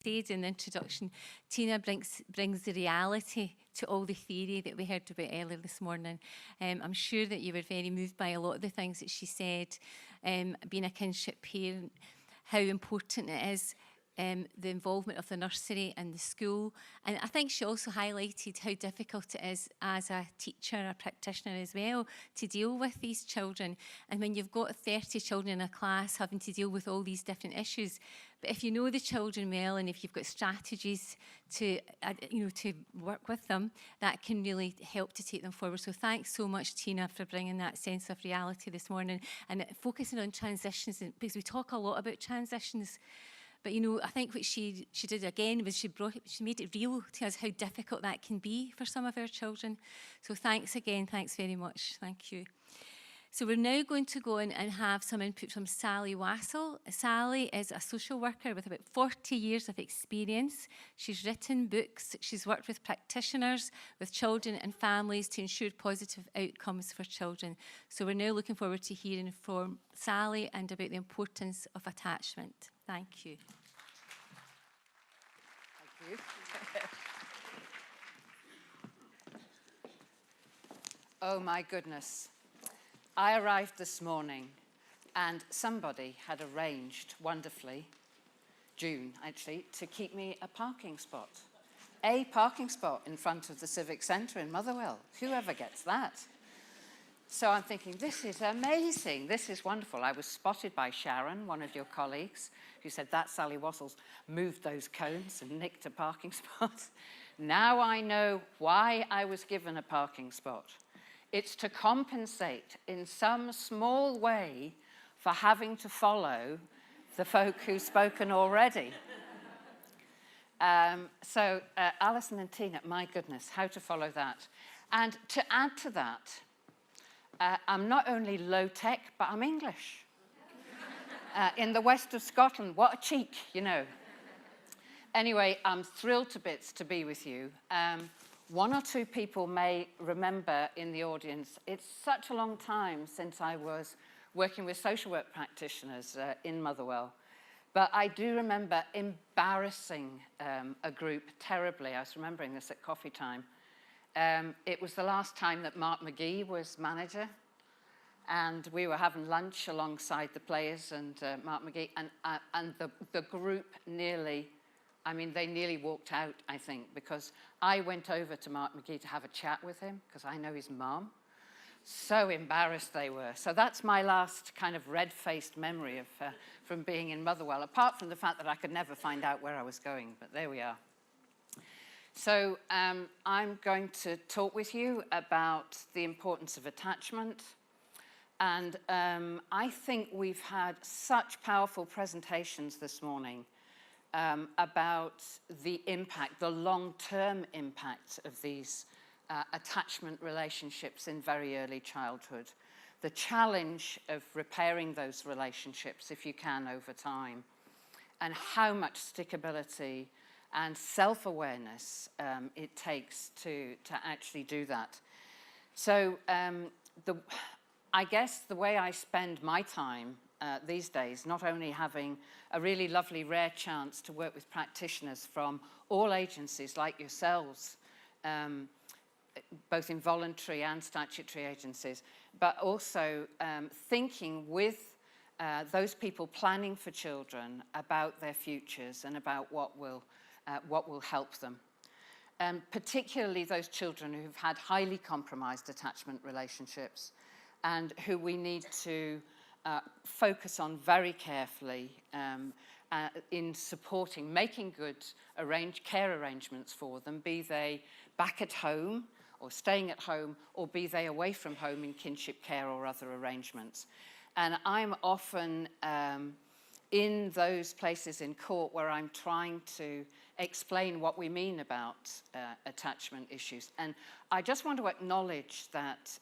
said in the introduction, Tina brings the reality to all the theory that we heard about earlier this morning. I'm sure that you were very moved by a lot of the things that she said, being a kinship parent, how important it is, the involvement of the nursery and the school. And I think she also highlighted how difficult it is as a teacher, a practitioner as well, to deal with these children. And when you've got 30 children in a class having to deal with all these different issues, but if you know the children well and if you've got strategies to, to work with them, that can really help to take them forward. So thanks so much, Tina, for bringing that sense of reality this morning and focusing on transitions, because we talk a lot about transitions. But, I think what she did again was she made it real to us how difficult that can be for some of our children. So thanks again. Thanks very much. Thank you. So we're now going to go in and have some input from Sally Wassell. Sally is a social worker with about 40 years of experience. She's written books. She's worked with practitioners, with children and families to ensure positive outcomes for children. So we're now looking forward to hearing from Sally and about the importance of attachment. Thank you. Thank you. Oh my goodness. I arrived this morning and somebody had arranged wonderfully, June actually, to keep me a parking spot. A parking spot in front of the Civic Centre in Motherwell. Whoever gets that? So I'm thinking, this is amazing. This is wonderful. I was spotted by Sharon, one of your colleagues, who said that Sally Wassell's moved those cones and nicked a parking spot. Now I know why I was given a parking spot. It's to compensate in some small way for having to follow the folk who've spoken already. So Alison and Tina, my goodness, how to follow that. And to add to that, I'm not only low-tech, but I'm English. In the west of Scotland, what a cheek, Anyway, I'm thrilled to bits to be with you. One or two people may remember in the audience, it's such a long time since I was working with social work practitioners in Motherwell. But I do remember embarrassing a group terribly. I was remembering this at coffee time. It was the last time that Mark McGee was manager, and we were having lunch alongside the players and Mark McGee, and the group nearly, they nearly walked out, I think, because I went over to Mark McGee to have a chat with him, because I know his mum. So embarrassed they were. So that's my last kind of red-faced memory of from being in Motherwell, apart from the fact that I could never find out where I was going, but there we are. So I'm going to talk with you about the importance of attachment. And I think we've had such powerful presentations this morning about the impact, the long-term impact of these attachment relationships in very early childhood. The challenge of repairing those relationships, if you can, over time. And how much stickability and self-awareness it takes to actually do that. So I guess the way I spend my time these days, not only having a really lovely rare chance to work with practitioners from all agencies like yourselves, both involuntary and statutory agencies, but also thinking with those people planning for children about their futures and about what will help them. Particularly those children who've had highly compromised attachment relationships and who we need to focus on very carefully in supporting, making good care arrangements for them, be they back at home or staying at home, or be they away from home in kinship care or other arrangements. And I'm often in those places in court where I'm trying to explain what we mean about attachment issues. And I just want to acknowledge that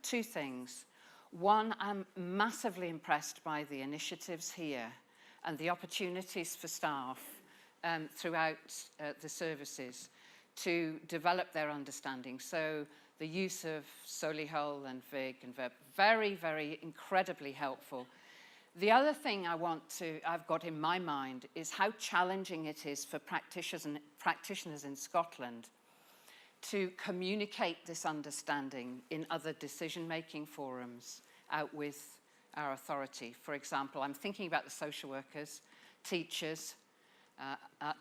two things. One, I'm massively impressed by the initiatives here and the opportunities for staff throughout the services to develop their understanding. So the use of Solihull and VIG and VEB, very, very incredibly helpful. The other thing I've got in my mind is how challenging it is for practitioners in Scotland to communicate this understanding in other decision-making forums out with our authority. For example, I'm thinking about the social workers, teachers,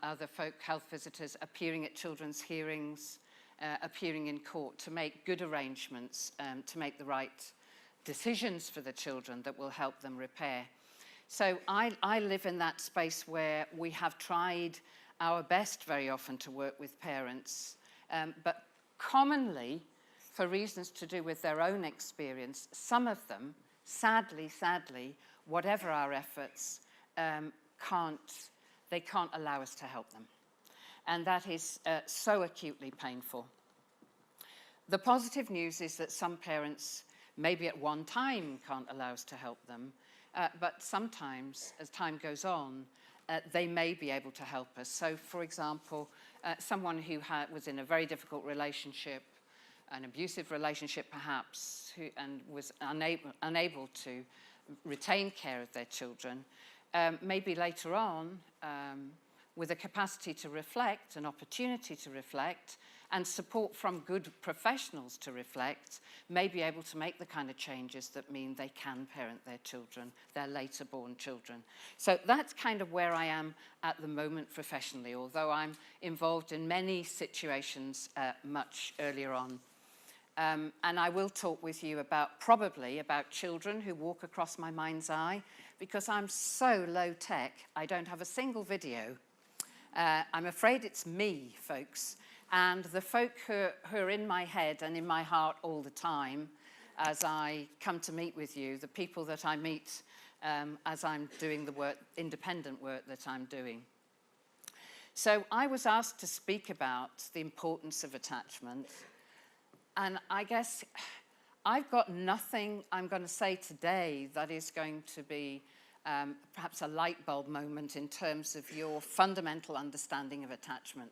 other folk, health visitors, appearing at children's hearings, appearing in court to make good arrangements, to make the right decisions for the children that will help them repair. So I live in that space where we have tried our best very often to work with parents, but commonly, for reasons to do with their own experience, some of them, sadly, whatever our efforts, they can't allow us to help them. And that is so acutely painful. The positive news is that some parents, maybe at one time, can't allow us to help them, but sometimes, as time goes on, they may be able to help us. So, for example, someone who was in a very difficult relationship, an abusive relationship perhaps, and was unable to retain care of their children, maybe later on, with a capacity to reflect, an opportunity to reflect, and support from good professionals to reflect, may be able to make the kind of changes that mean they can parent their children, their later born children. So that's kind of where I am at the moment professionally, although I'm involved in many situations much earlier on. And I will talk with you probably about children who walk across my mind's eye, because I'm so low tech, I don't have a single video. I'm afraid it's me, folks. And the folk who are in my head and in my heart all the time as I come to meet with you, the people that I meet as I'm doing the work, independent work that I'm doing. So I was asked to speak about the importance of attachment. And I guess I've got nothing I'm going to say today that is going to be perhaps a light bulb moment in terms of your fundamental understanding of attachment.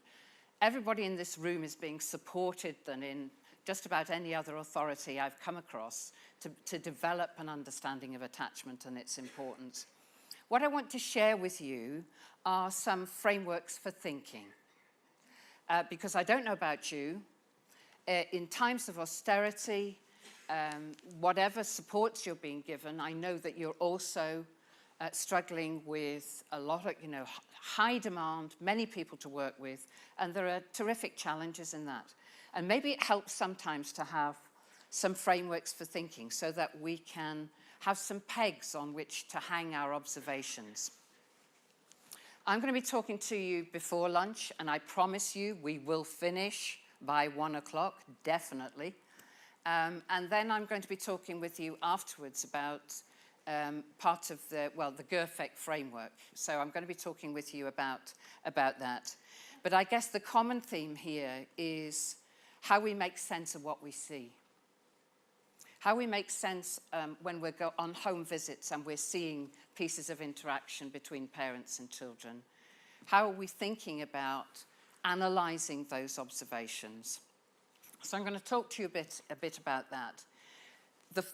Everybody in this room is being supported than in just about any other authority I've come across to develop an understanding of attachment and its importance. What I want to share with you are some frameworks for thinking. Because I don't know about you, in times of austerity, whatever supports you're being given, I know that you're also struggling with a lot of, high demand, many people to work with, and there are terrific challenges in that. And maybe it helps sometimes to have some frameworks for thinking so that we can have some pegs on which to hang our observations. I'm going to be talking to you before lunch, and I promise you we will finish by 1 o'clock, definitely. And then I'm going to be talking with you afterwards about part of the GERFEC framework. So I'm going to be talking with you about that. But I guess the common theme here is how we make sense of what we see. How we make sense when we go on home visits and we're seeing pieces of interaction between parents and children. How are we thinking about analysing those observations? So I'm going to talk to you a bit about that.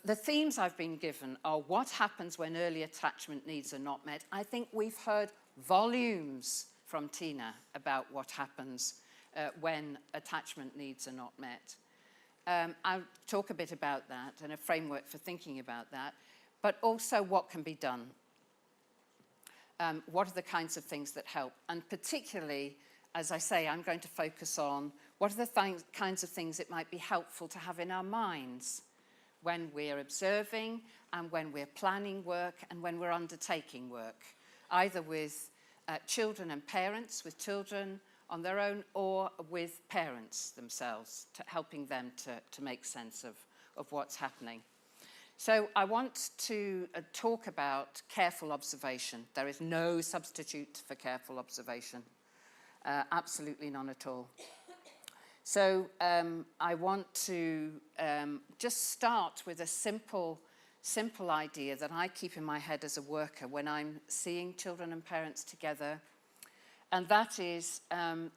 The themes I've been given are what happens when early attachment needs are not met. I think we've heard volumes from Tina about what happens when attachment needs are not met. I'll talk a bit about that and a framework for thinking about that, but also what can be done. What are the kinds of things that help? And particularly, as I say, I'm going to focus on what are the kinds of things it might be helpful to have in our minds when we're observing and when we're planning work and when we're undertaking work, either with children and parents, with children on their own, or with parents themselves, helping them to make sense of what's happening. So I want to talk about careful observation. There is no substitute for careful observation. Absolutely none at all. So I want to just start with a simple idea that I keep in my head as a worker when I'm seeing children and parents together. And that is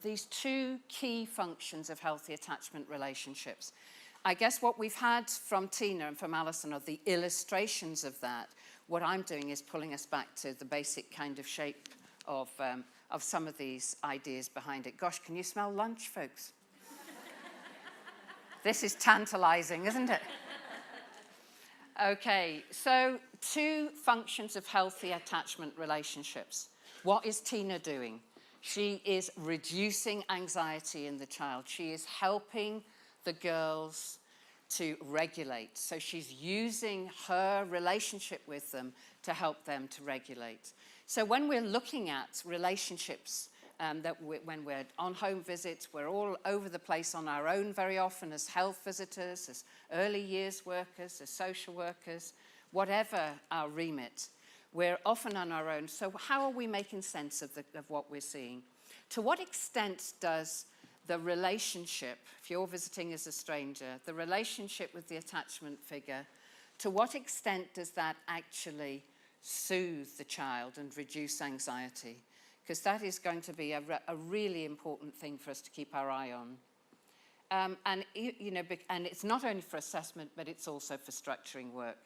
these two key functions of healthy attachment relationships. I guess what we've had from Tina and from Alison are the illustrations of that, what I'm doing is pulling us back to the basic kind of shape of some of these ideas behind it. Gosh, can you smell lunch, folks? This is tantalizing, isn't it? Okay, so 2 functions of healthy attachment relationships. What is Tina doing? She is reducing anxiety in the child. She is helping the girls to regulate. So she's using her relationship with them to help them to regulate. So when we're looking at relationships, when we're on home visits, we're all over the place on our own very often as health visitors, as early years workers, as social workers, whatever our remit, we're often on our own. So how are we making sense of what we're seeing? To what extent does the relationship, if you're visiting as a stranger, the relationship with the attachment figure, to what extent does that actually soothe the child and reduce anxiety? Because that is going to be a really important thing for us to keep our eye on. And it's not only for assessment, but it's also for structuring work.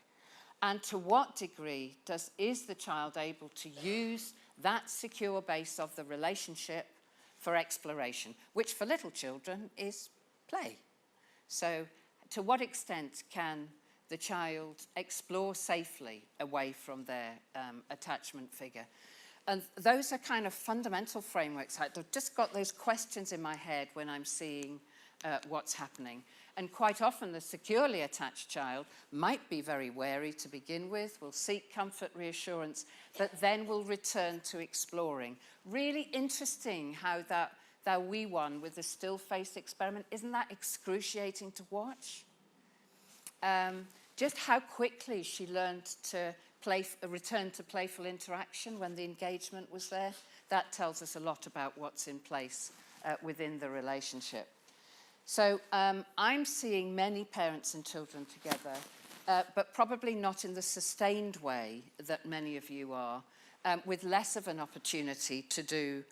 And to what degree is the child able to use that secure base of the relationship for exploration, which for little children is play. So to what extent can the child explore safely away from their attachment figure? And those are kind of fundamental frameworks. I've just got those questions in my head when I'm seeing what's happening. And quite often the securely attached child might be very wary to begin with, will seek comfort, reassurance, but then will return to exploring. Really interesting how that wee one with the still face experiment, isn't that excruciating to watch? Just how quickly she learned to return to playful interaction when the engagement was there. That tells us a lot about what's in place within the relationship. So I'm seeing many parents and children together, but probably not in the sustained way that many of you are, with less of an opportunity to do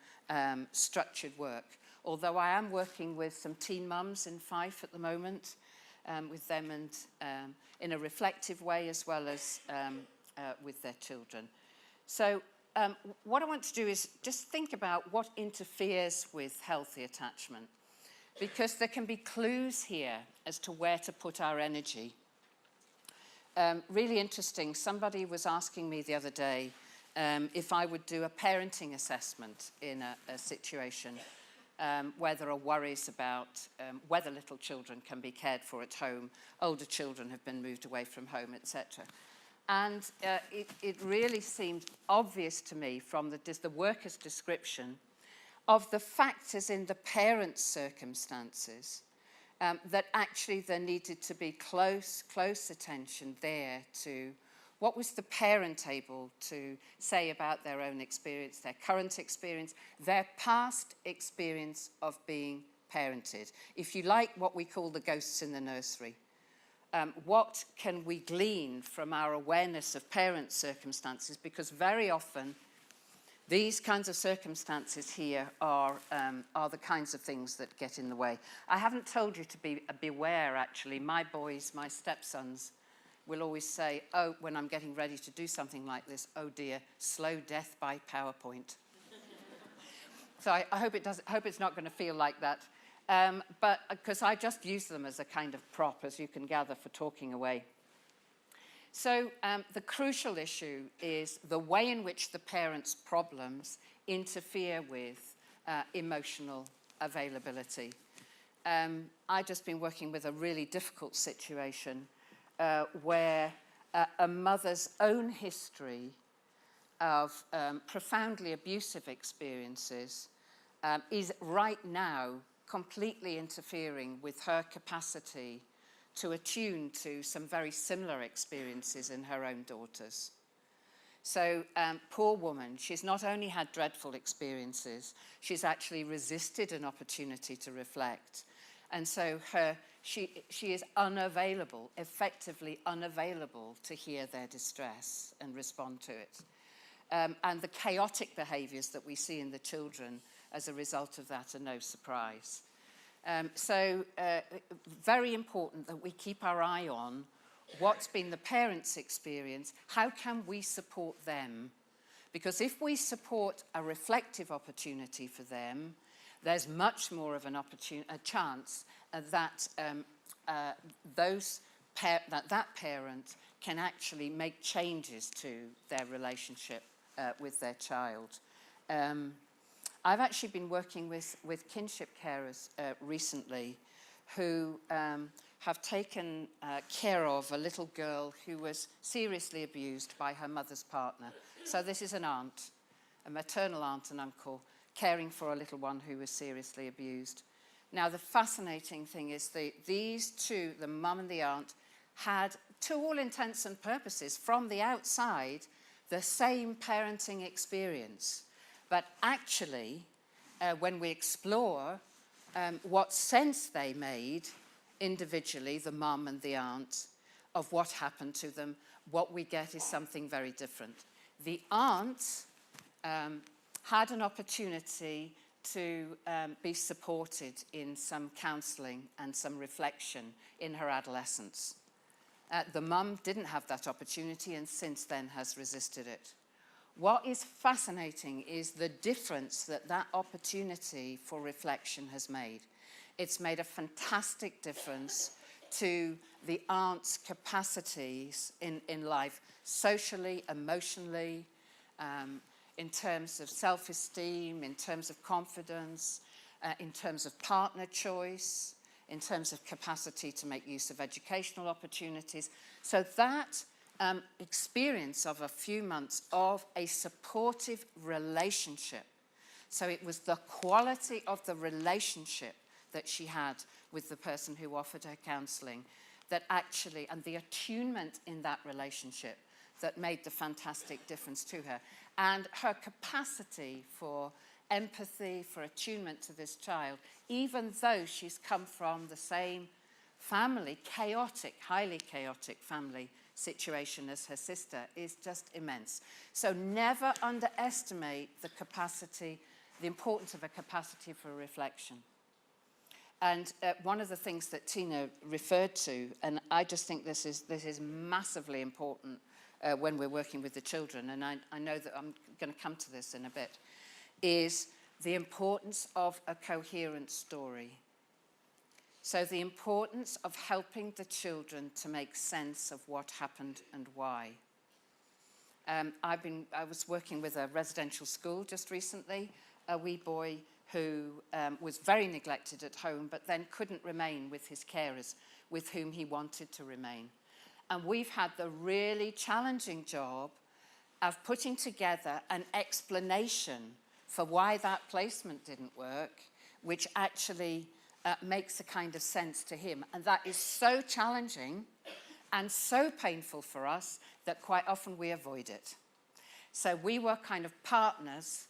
structured work. Although I am working with some teen mums in Fife at the moment, with them and in a reflective way as well as with their children. So what I want to do is just think about what interferes with healthy attachment, because there can be clues here as to where to put our energy. Really interesting, somebody was asking me the other day if I would do a parenting assessment in a situation where there are worries about whether little children can be cared for at home, older children have been moved away from home, etc. And it really seemed obvious to me from the worker's description of the factors in the parent's circumstances that actually there needed to be close attention there to what was the parent able to say about their own experience, their current experience, their past experience of being parented. If you like, what we call the ghosts in the nursery. What can we glean from our awareness of parent circumstances? Because very often, these kinds of circumstances here are the kinds of things that get in the way. I haven't told you to beware, actually. My boys, my stepsons, will always say, oh, when I'm getting ready to do something like this, oh dear, slow death by PowerPoint. So I hope it's not going to feel like that. But because I just use them as a kind of prop, as you can gather, for talking away. So the crucial issue is the way in which the parents' problems interfere with emotional availability. I've just been working with a really difficult situation where a mother's own history of profoundly abusive experiences is right now completely interfering with her capacity to attune to some very similar experiences in her own daughters. So poor woman, she's not only had dreadful experiences, she's actually resisted an opportunity to reflect. And so she is unavailable, effectively unavailable to hear their distress and respond to it. And the chaotic behaviours that we see in the children as a result of that are no surprise. So very important that we keep our eye on what's been the parents' experience, how can we support them? Because if we support a reflective opportunity for them, there's much more of a chance that that parent can actually make changes to their relationship with their child. I've actually been working with kinship carers recently who have taken care of a little girl who was seriously abused by her mother's partner. So this is an aunt, a maternal aunt and uncle, caring for a little one who was seriously abused. Now, the fascinating thing is these two, the mum and the aunt, had, to all intents and purposes, from the outside, the same parenting experience. But actually, when we explore what sense they made individually, the mum and the aunt, of what happened to them, what we get is something very different. The aunt had an opportunity to be supported in some counselling and some reflection in her adolescence. The mum didn't have that opportunity and since then has resisted it. What is fascinating is the difference that that opportunity for reflection has made. It's made a fantastic difference to the aunt's capacities in life, socially, emotionally, in terms of self-esteem, in terms of confidence, in terms of partner choice, in terms of capacity to make use of educational opportunities. So that experience of a few months of a supportive relationship. So it was the quality of the relationship that she had with the person who offered her counselling that actually, and the attunement in that relationship that made the fantastic difference to her. And her capacity for empathy, for attunement to this child, even though she's come from the same family, chaotic, highly chaotic family situation as her sister, is just immense. So never underestimate the capacity, the importance of a capacity for reflection. And one of the things that Tina referred to, and I just think this is massively important when we're working with the children, and I know that I'm going to come to this in a bit, is the importance of a coherent story. So the importance of helping the children to make sense of what happened and why. I was working with a residential school just recently, a wee boy who was very neglected at home, but then couldn't remain with his carers, with whom he wanted to remain. And we've had the really challenging job of putting together an explanation for why that placement didn't work, which actually makes a kind of sense to him. And that is so challenging and so painful for us that quite often we avoid it. So we were kind of partners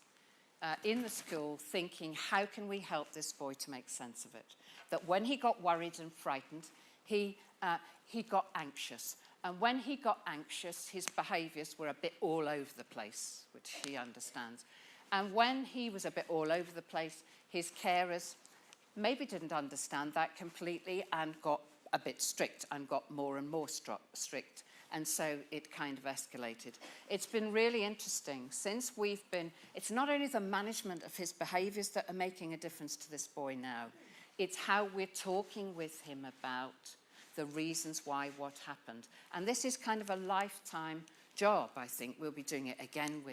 in the school thinking, how can we help this boy to make sense of it? That when he got worried and frightened, he got anxious. And when he got anxious, his behaviours were a bit all over the place, which he understands. And when he was a bit all over the place, his carers maybe didn't understand that completely and got a bit strict and got more and more strict. And so it kind of escalated. It's been really interesting since we've been, it's not only the management of his behaviours that are making a difference to this boy now, it's how we're talking with him about the reasons why what happened. And this is kind of a lifetime job, I think. We'll be doing it again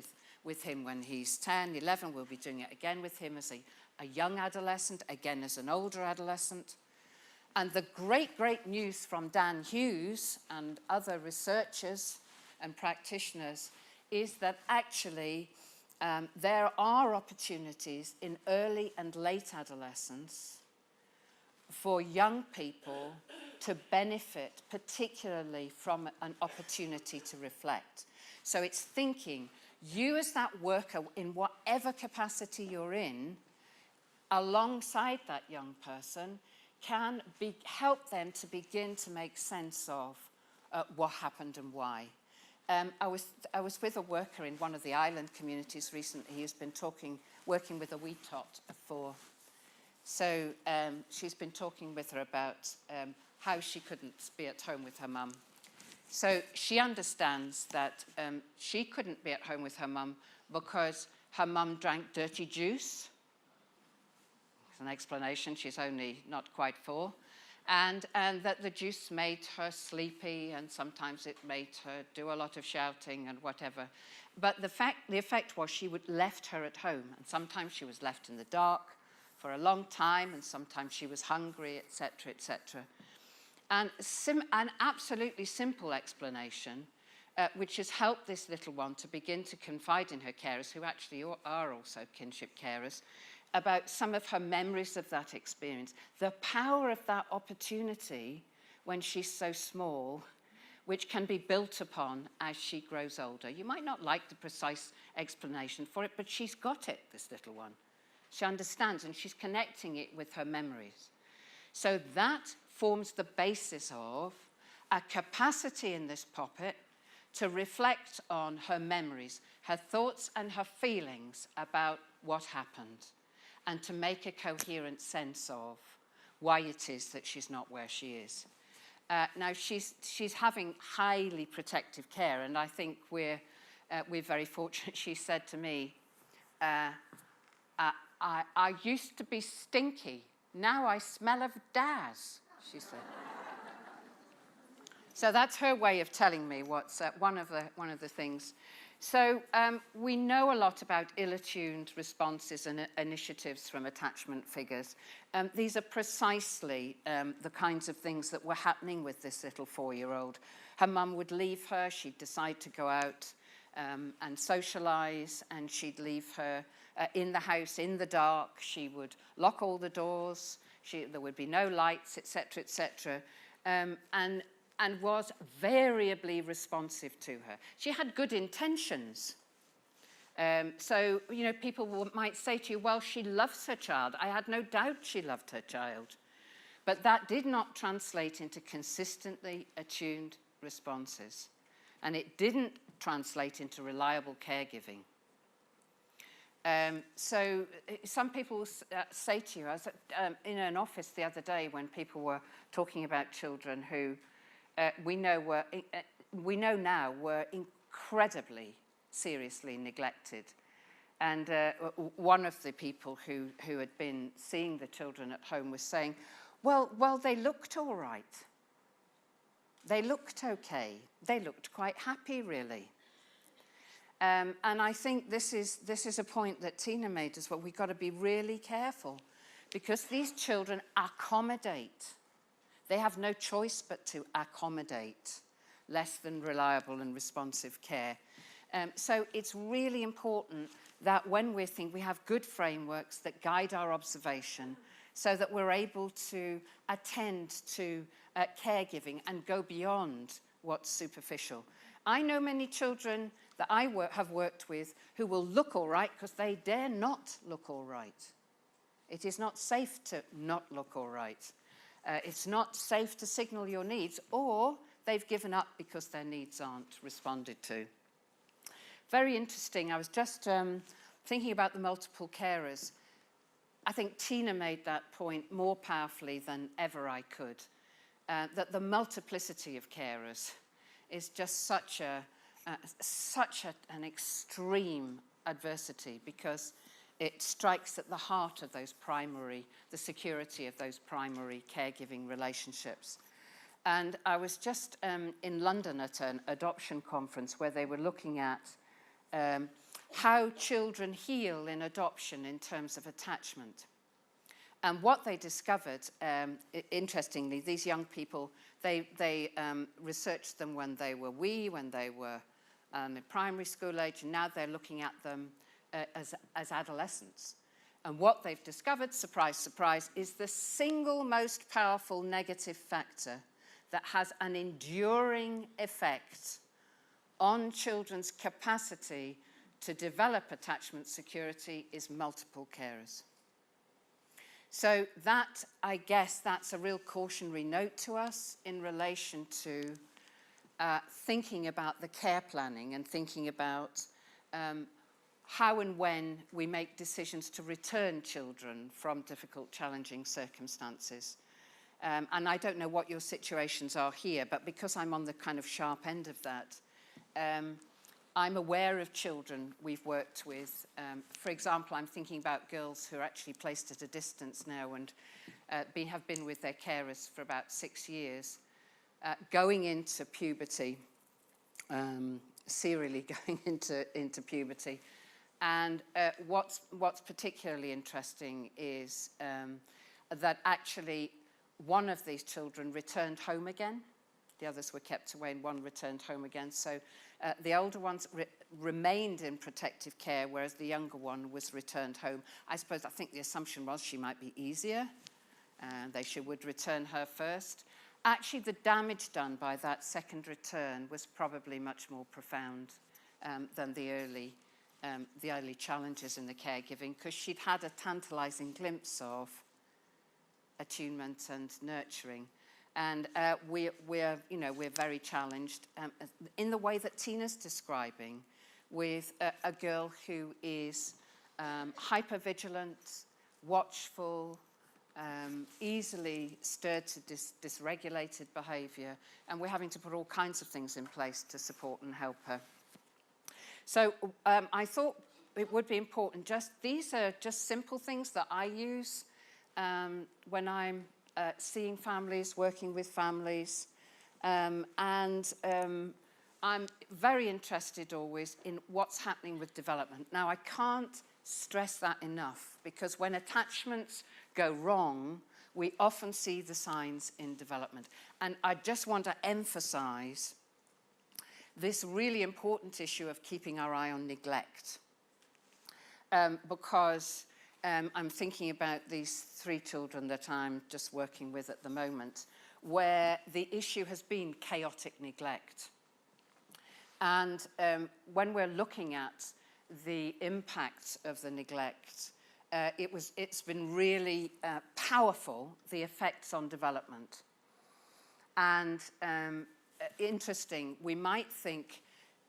with him when he's 10, 11. We'll be doing it again with him as a young adolescent, again as an older adolescent. And the great, great news from Dan Hughes and other researchers and practitioners is that actually there are opportunities in early and late adolescence for young people to benefit particularly from an opportunity to reflect. So it's thinking, you as that worker in whatever capacity you're in, alongside that young person, can help them to begin to make sense of what happened and why. I was with a worker in one of the island communities recently who's been working with a wee tot of 4. So she's been talking with her about how she couldn't be at home with her mum. So she understands that she couldn't be at home with her mum because her mum drank dirty juice. It's an explanation, she's only not quite 4. And that the juice made her sleepy, and sometimes it made her do a lot of shouting and whatever. But the effect was she left her at home, and sometimes she was left in the dark for a long time, and sometimes she was hungry, etc., etc. And an absolutely simple explanation, which has helped this little one to begin to confide in her carers, who actually are also kinship carers, about some of her memories of that experience. The power of that opportunity when she's so small, which can be built upon as she grows older. You might not like the precise explanation for it, but she's got it, this little one. She understands, and she's connecting it with her memories. So that forms the basis of a capacity in this poppet to reflect on her memories, her thoughts and her feelings about what happened, and to make a coherent sense of why it is that she's not where she is. Now, she's having highly protective care, and I think we're very fortunate. She said to me, I used to be stinky. Now I smell of Daz, she said. So that's her way of telling me what's one of the things. So we know a lot about ill-attuned responses and initiatives from attachment figures. These are precisely the kinds of things that were happening with this little 4-year-old. Her mum would leave her, she'd decide to go out and socialise, and she'd leave her in the house in the dark. She would lock all the doors, there would be no lights, etc., etc. And was variably responsive to her. She had good intentions. So, you know, people might say to you, well, she loves her child. I had no doubt she loved her child. But that did not translate into consistently attuned responses. And it didn't translate into reliable caregiving. So some people say to you, I was in an office the other day when people were talking about children who we know now were incredibly seriously neglected. And one of the people who had been seeing the children at home was saying, well, they looked all right. They looked okay. They looked quite happy, really. And I think this is a point that Tina made as well. We've got to be really careful, because these children accommodate. They have no choice but to accommodate less than reliable and responsive care. So it's really important that when we have good frameworks that guide our observation, so that we're able to attend to caregiving and go beyond what's superficial. I know many children that I have worked with who will look all right because they dare not look all right. It is not safe to not look all right. It's not safe to signal your needs, or they've given up because their needs aren't responded to. Very interesting. I was just thinking about the multiple carers. I think Tina made that point more powerfully than ever I could, that the multiplicity of carers is just such an extreme adversity, because it strikes at the heart of the security of those primary caregiving relationships. And I was just in London at an adoption conference where they were looking at how children heal in adoption in terms of attachment. And what they discovered, interestingly, these young people, they researched them when they were when they were in primary school age, and now they're looking at them as adolescents. And what they've discovered, surprise, surprise, is the single most powerful negative factor that has an enduring effect on children's capacity to develop attachment security is multiple carers. So that, I guess, that's a real cautionary note to us in relation to thinking about the care planning and thinking about how and when we make decisions to return children from difficult, challenging circumstances. And I don't know what your situations are here, but because I'm on the kind of sharp end of that, I'm aware of children we've worked with. For example, I'm thinking about girls who are actually placed at a distance now and have been with their carers for about 6 years, going into puberty, serially going into puberty. And what's particularly interesting is that actually one of these children returned home again. The others were kept away and one returned home again. So the older ones remained in protective care, whereas the younger one was returned home. I think the assumption was she might be easier, and they would return her first. Actually, the damage done by that second return was probably much more profound than the early challenges in the caregiving, because she'd had a tantalizing glimpse of attunement and nurturing. And we're very challenged in the way that Tina's describing, with a girl who is hypervigilant, watchful, easily stirred to dysregulated behaviour, and we're having to put all kinds of things in place to support and help her. So I thought it would be important. These are just simple things that I use when I'm seeing families, working with families, and I'm very interested always in what's happening with development. Now, I can't stress that enough, because when attachments go wrong, we often see the signs in development. And I just want to emphasize this really important issue of keeping our eye on neglect, because I'm thinking about these 3 children that I'm just working with at the moment, where the issue has been chaotic neglect. And when we're looking at the impact of the neglect, it's been really powerful, the effects on development. And interesting, we might think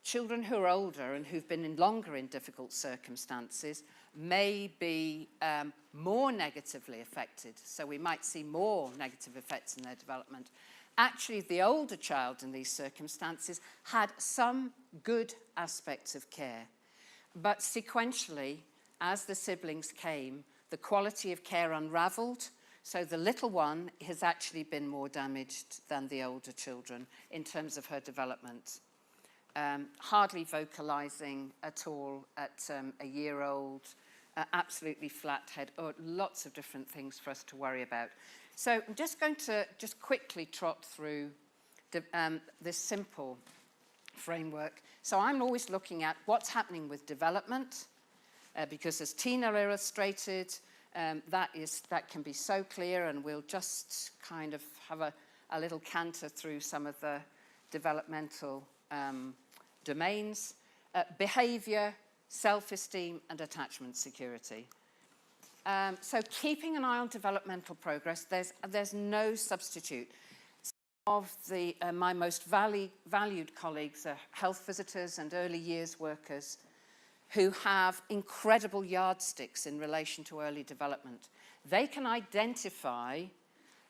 children who are older and who've been longer in difficult circumstances may be more negatively affected. So we might see more negative effects in their development. Actually, the older child in these circumstances had some good aspects of care. But sequentially, as the siblings came, the quality of care unraveled. So the little one has actually been more damaged than the older children in terms of her development. Hardly vocalizing at all at a year old, absolutely flat head, lots of different things for us to worry about. So I'm just going to quickly trot through this simple framework. So I'm always looking at what's happening with development, because as Tina illustrated, that can be so clear, and we'll just kind of have a little canter through some of the developmental domains. Behavior, self-esteem, and attachment security. So keeping an eye on developmental progress, there's no substitute. Some of my most valued colleagues are health visitors and early years workers who have incredible yardsticks in relation to early development. They can identify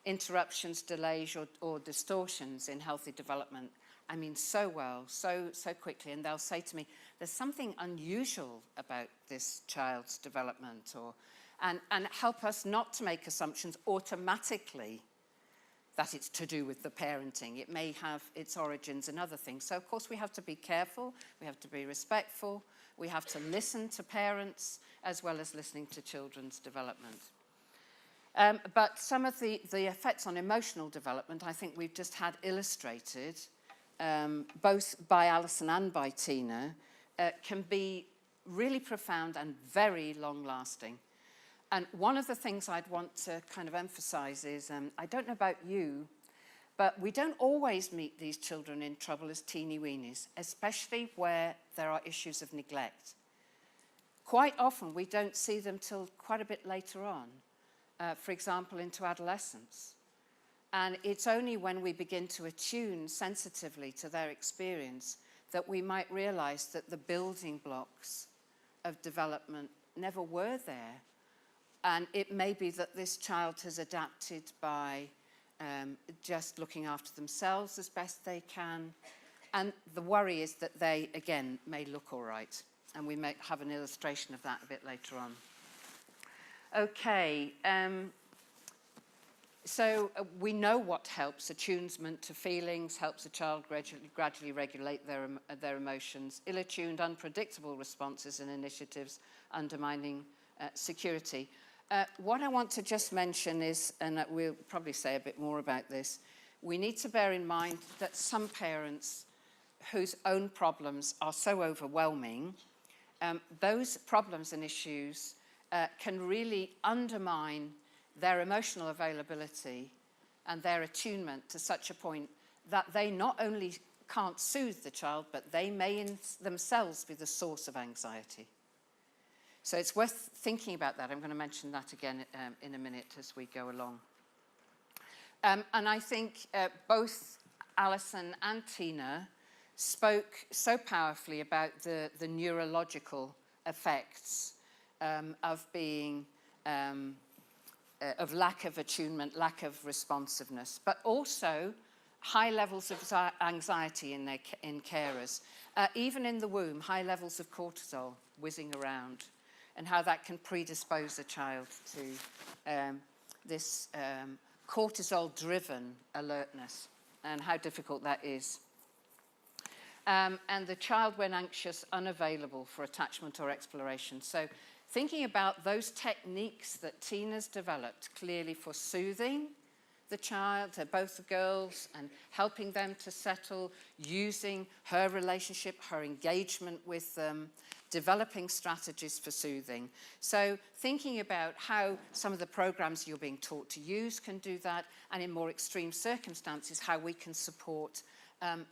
interruptions, delays, or distortions in healthy development, I mean, so well, so quickly, and they'll say to me, there's something unusual about this child's development, and help us not to make assumptions automatically that it's to do with the parenting. It may have its origins in other things. So, of course, we have to be careful, we have to be respectful, we have to listen to parents as well as listening to children's development. But some of the effects on emotional development, I think we've just had illustrated, both by Alison and by Tina, can be really profound and very long-lasting. And one of the things I'd want to kind of emphasize is, I don't know about you, but we don't always meet these children in trouble as teeny-weenies, especially where there are issues of neglect. Quite often, we don't see them till quite a bit later on, for example, into adolescence. And it's only when we begin to attune sensitively to their experience that we might realize that the building blocks of development never were there. And it may be that this child has adapted by just looking after themselves as best they can. And the worry is that they, again, may look all right. And we may have an illustration of that a bit later on. Okay, so we know what helps. Attunement to feelings helps a child gradually regulate their emotions. Ill-attuned, unpredictable responses and initiatives undermining security. What I want to just mention is, and we'll probably say a bit more about this, we need to bear in mind that some parents whose own problems are so overwhelming, those problems and issues can really undermine their emotional availability and their attunement to such a point that they not only can't soothe the child, but they may themselves be the source of anxiety. So it's worth thinking about that. I'm going to mention that again in a minute as we go along. And I think both Alison and Tina spoke so powerfully about the neurological effects of being, of lack of attunement, lack of responsiveness, but also high levels of anxiety in carers. Even in the womb, high levels of cortisol whizzing around, and how that can predispose a child to this cortisol-driven alertness, and how difficult that is. And the child, when anxious, unavailable for attachment or exploration. So thinking about those techniques that Tina's developed clearly for soothing the child, both the girls, and helping them to settle, using her relationship, her engagement with them, developing strategies for soothing. So thinking about how some of the programs you're being taught to use can do that, and in more extreme circumstances, how we can support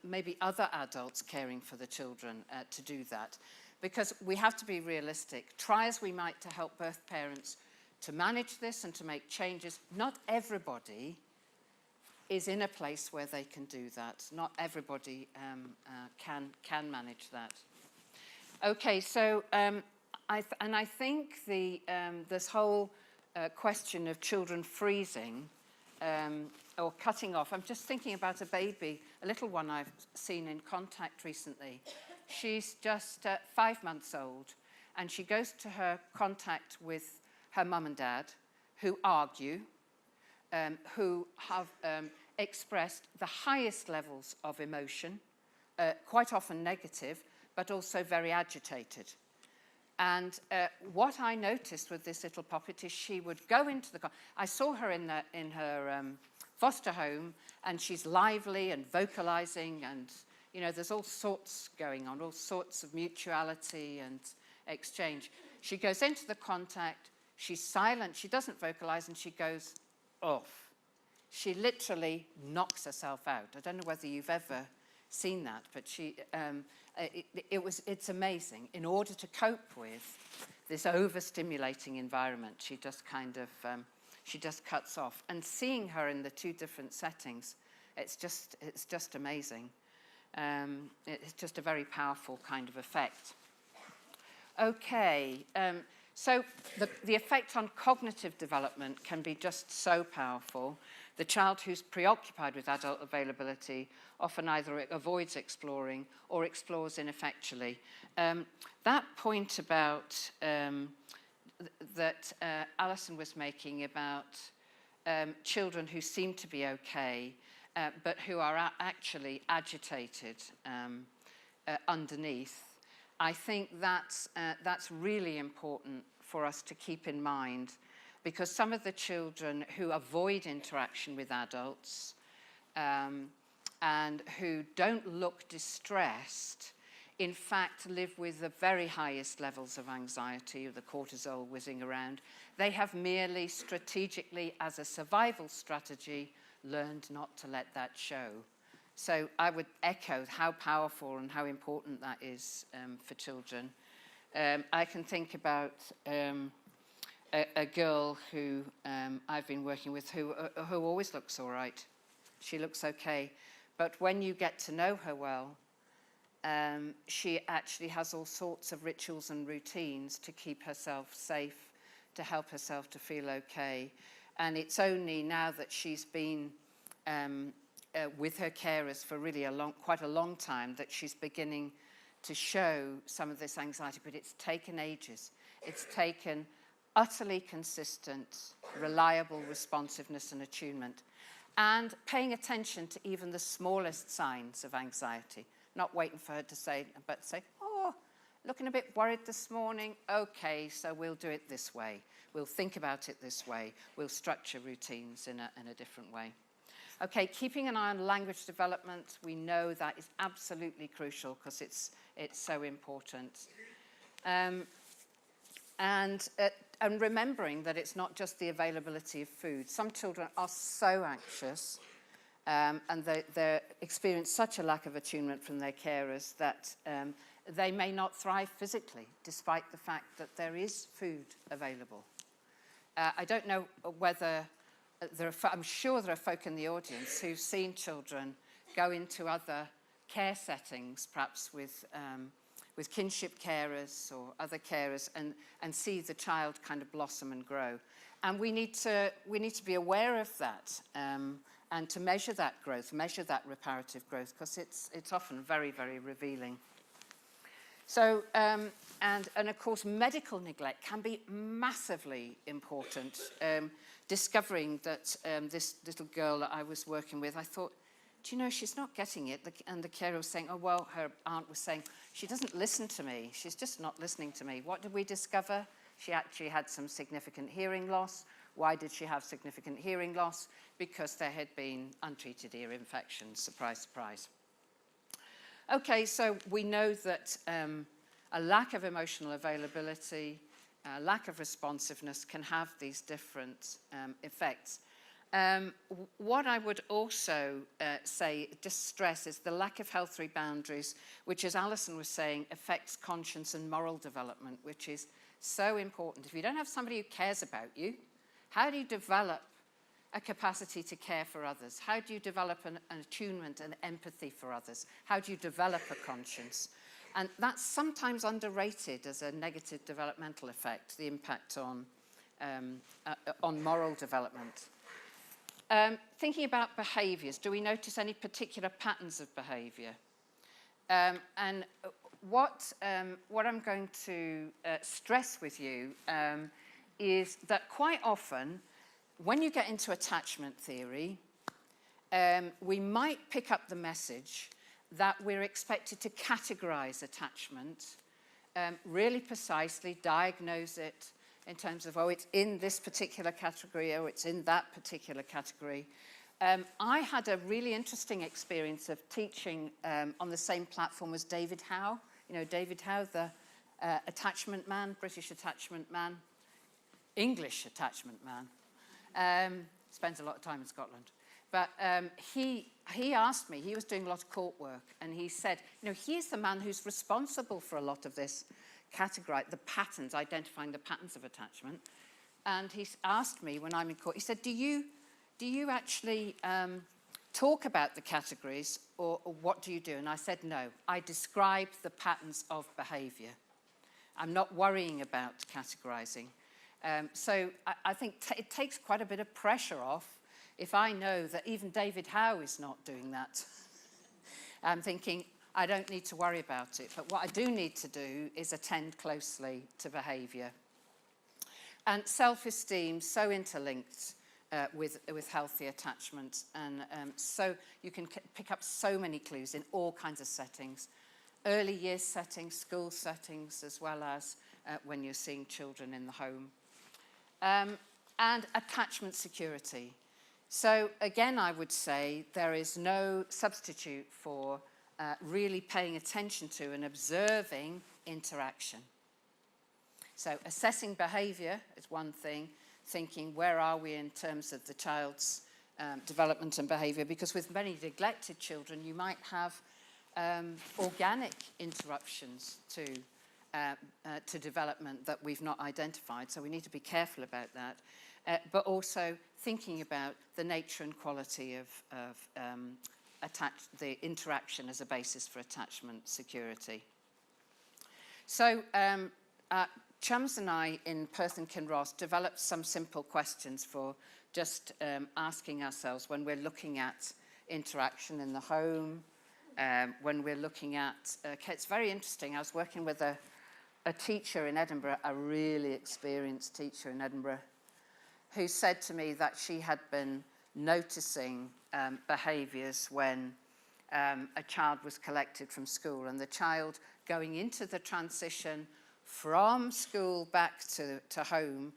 maybe other adults caring for the children to do that. Because we have to be realistic. Try as we might to help birth parents to manage this and to make changes. Not everybody is in a place where they can do that. Not everybody can manage that. Okay, so I think this whole question of children freezing or cutting off. I'm just thinking about a baby, a little one I've seen in Contact recently. She's just 5 months old, and she goes to her contact with her mum and dad, who argue, who have expressed the highest levels of emotion, quite often negative, but also very agitated. And what I noticed with this little poppet is she would go into the... I saw her in her foster home, and she's lively and vocalizing, and, you know, there's all sorts going on, all sorts of mutuality and exchange. She goes into the contact, she's silent, she doesn't vocalize, and she goes off. She literally knocks herself out. I don't know whether you've ever seen that, but it's amazing. In order to cope with this overstimulating environment, she just kind of, she just cuts off. And seeing her in the two different settings, it's just amazing. It's just a very powerful kind of effect. Okay, so the effect on cognitive development can be just so powerful. The child who's preoccupied with adult availability often either avoids exploring or explores ineffectually. That point about that Alison was making about children who seem to be okay, but who are actually agitated underneath, I think that's really important for us to keep in mind, because some of the children who avoid interaction with adults and who don't look distressed, in fact, live with the very highest levels of anxiety, of the cortisol whizzing around. They have merely strategically, as a survival strategy, learned not to let that show. So I would echo how powerful and how important that is for children. I can think about a girl who I've been working with who always looks all right. She looks okay. But when you get to know her well, she actually has all sorts of rituals and routines to keep herself safe, to help herself to feel okay. And it's only now that she's been with her carers for really quite a long time, that she's beginning to show some of this anxiety, but it's taken ages. It's taken utterly consistent, reliable responsiveness and attunement, and paying attention to even the smallest signs of anxiety, not waiting for her to say, but say, oh, looking a bit worried this morning. Okay, so we'll do it this way. We'll think about it this way. We'll structure routines in a different way. Okay, keeping an eye on language development, we know that is absolutely crucial because it's so important. And remembering that it's not just the availability of food. Some children are so anxious and they experience such a lack of attunement from their carers that they may not thrive physically, despite the fact that there is food available. I don't know whether I'm sure there are folk in the audience who've seen children go into other care settings, perhaps with kinship carers or other carers, and see the child kind of blossom and grow. And we need to be aware of that and to measure that growth, measure that reparative growth, because it's often very, very revealing. So, and of course, medical neglect can be massively important. Discovering that this little girl that I was working with, I thought, do you know, she's not getting it. And the carer was saying, oh, well, her aunt was saying, she doesn't listen to me. She's just not listening to me. What did we discover? She actually had some significant hearing loss. Why did she have significant hearing loss? Because there had been untreated ear infections. Surprise, surprise. Okay, so we know that a lack of emotional availability, a lack of responsiveness can have these different effects. What I would also say, just stress, is the lack of healthy boundaries, which, as Alison was saying, affects conscience and moral development, which is so important. If you don't have somebody who cares about you, how do you develop a capacity to care for others? How do you develop an attunement and empathy for others? How do you develop a conscience? And that's sometimes underrated as a negative developmental effect, the impact on moral development. Thinking about behaviours, do we notice any particular patterns of behaviour? And what I'm going to stress with you is that quite often, when you get into attachment theory, we might pick up the message that we're expected to categorise attachment really precisely, diagnose it in terms of, oh, it's in this particular category, or it's in that particular category. I had a really interesting experience of teaching on the same platform as David Howe. You know, David Howe, the attachment man, British attachment man, English attachment man. Spends a lot of time in Scotland. But he asked me, he was doing a lot of court work, and he said, you know, he's the man who's responsible for a lot of this the patterns, identifying the patterns of attachment. And he asked me when I'm in court, he said, do you actually talk about the categories, or what do you do? And I said, no, I describe the patterns of behaviour. I'm not worrying about categorising. So I think it takes quite a bit of pressure off if I know that even David Howe is not doing that. I'm thinking, I don't need to worry about it. But what I do need to do is attend closely to behaviour. And self-esteem, so interlinked with healthy attachment. And so you can pick up so many clues in all kinds of settings. Early years settings, school settings, as well as when you're seeing children in the home. And attachment security. So again, I would say there is no substitute for really paying attention to and observing interaction. So assessing behaviour is one thing, thinking where are we in terms of the child's development and behaviour, because with many neglected children, you might have organic interruptions to development that we've not identified, so we need to be careful about that. But also thinking about the nature and quality of the interaction as a basis for attachment security. So Chums and I in Perth and Kinross developed some simple questions for just asking ourselves when we're looking at interaction in the home, when we're looking at, it's very interesting. I was working with a teacher in Edinburgh, a really experienced teacher in Edinburgh, who said to me that she had been noticing behaviours when a child was collected from school, and the child going into the transition from school back to home,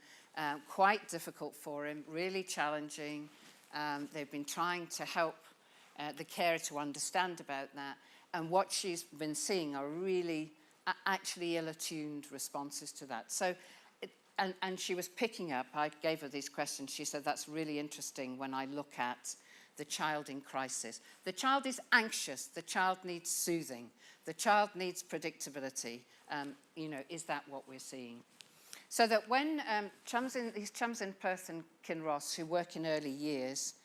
quite difficult for him, really challenging. They've been trying to help the carer to understand about that, and what she's been seeing are really actually ill-attuned responses to that. So, and she was picking up, I gave her these questions, she said, that's really interesting when I look at the child in crisis. The child is anxious, the child needs soothing, the child needs predictability. You know, is that what we're seeing? So that when these chums in Perth and Kinross who work in early years,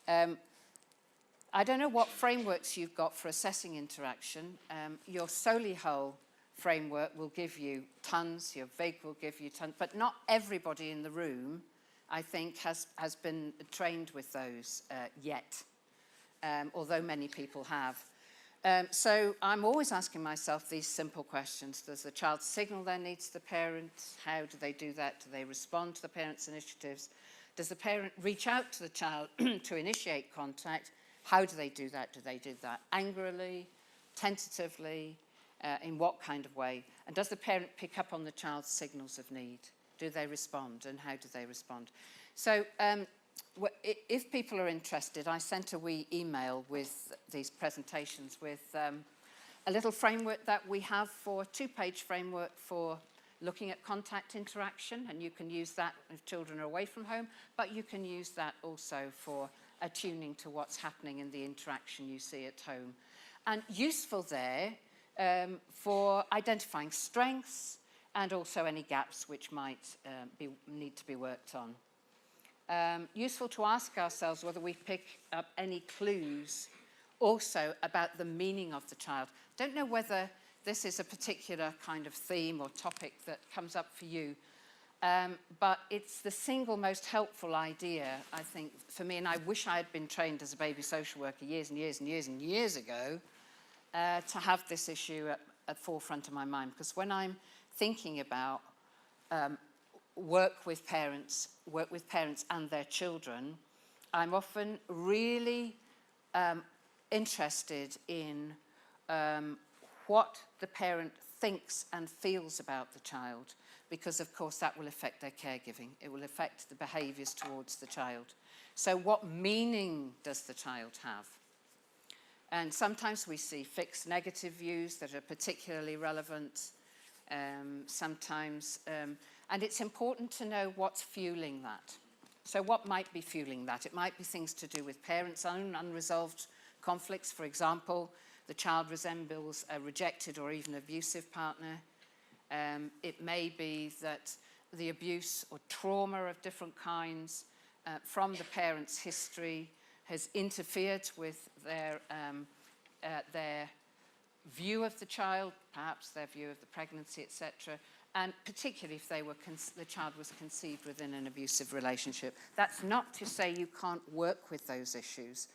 I don't know what frameworks you've got for assessing interaction. Your Solihull framework will give you tons, your VIG will give you tons, but not everybody in the room, I think, has been trained with those yet, although many people have. So I'm always asking myself these simple questions. Does the child signal their needs to the parents? How do they do that? Do they respond to the parents' initiatives? Does the parent reach out to the child to initiate contact? How do they do that? Do they do that angrily, tentatively, in what kind of way? And does the parent pick up on the child's signals of need? Do they respond, and how do they respond? So if people are interested, I sent a wee email with these presentations with a little framework that we have for, two-page framework for looking at contact interaction, and you can use that if children are away from home, but you can use that also for attuning to what's happening in the interaction you see at home. And useful there for identifying strengths and also any gaps which might need to be worked on. Useful to ask ourselves whether we pick up any clues also about the meaning of the child. Don't know whether this is a particular kind of theme or topic that comes up for you, but it's the single most helpful idea, I think, for me, and I wish I had been trained as a baby social worker years and years and years and years ago to have this issue at forefront of my mind, because when I'm thinking about work with parents and their children, I'm often really interested in what the parent thinks and feels about the child, because of course that will affect their caregiving. It will affect the behaviours towards the child. So what meaning does the child have? And sometimes we see fixed negative views that are particularly relevant. Sometimes, and it's important to know what's fueling that. So what might be fueling that? It might be things to do with parents' own unresolved conflicts. For example, the child resembles a rejected or even abusive partner. It may be that the abuse or trauma of different kinds from the parent's history has interfered with their view of the child, perhaps their view of the pregnancy, etc., and particularly if the child was conceived within an abusive relationship. That's not to say you can't work with those issues,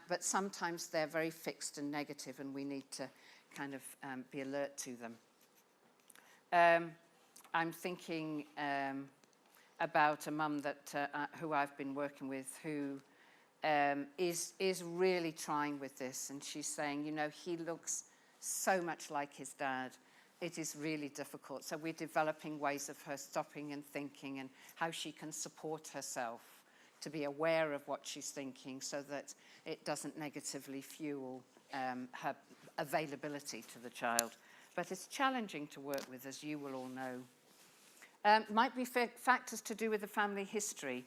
but sometimes they're very fixed and negative, and we need to kind of be alert to them. I'm thinking about a mum that who I've been working with, who is really trying with this, and she's saying, you know, he looks so much like his dad. It is really difficult. So we're developing ways of her stopping and thinking, and how she can support herself to be aware of what she's thinking, so that it doesn't negatively fuel her availability to the child. But it's challenging to work with, as you will all know. Might be factors to do with the family history.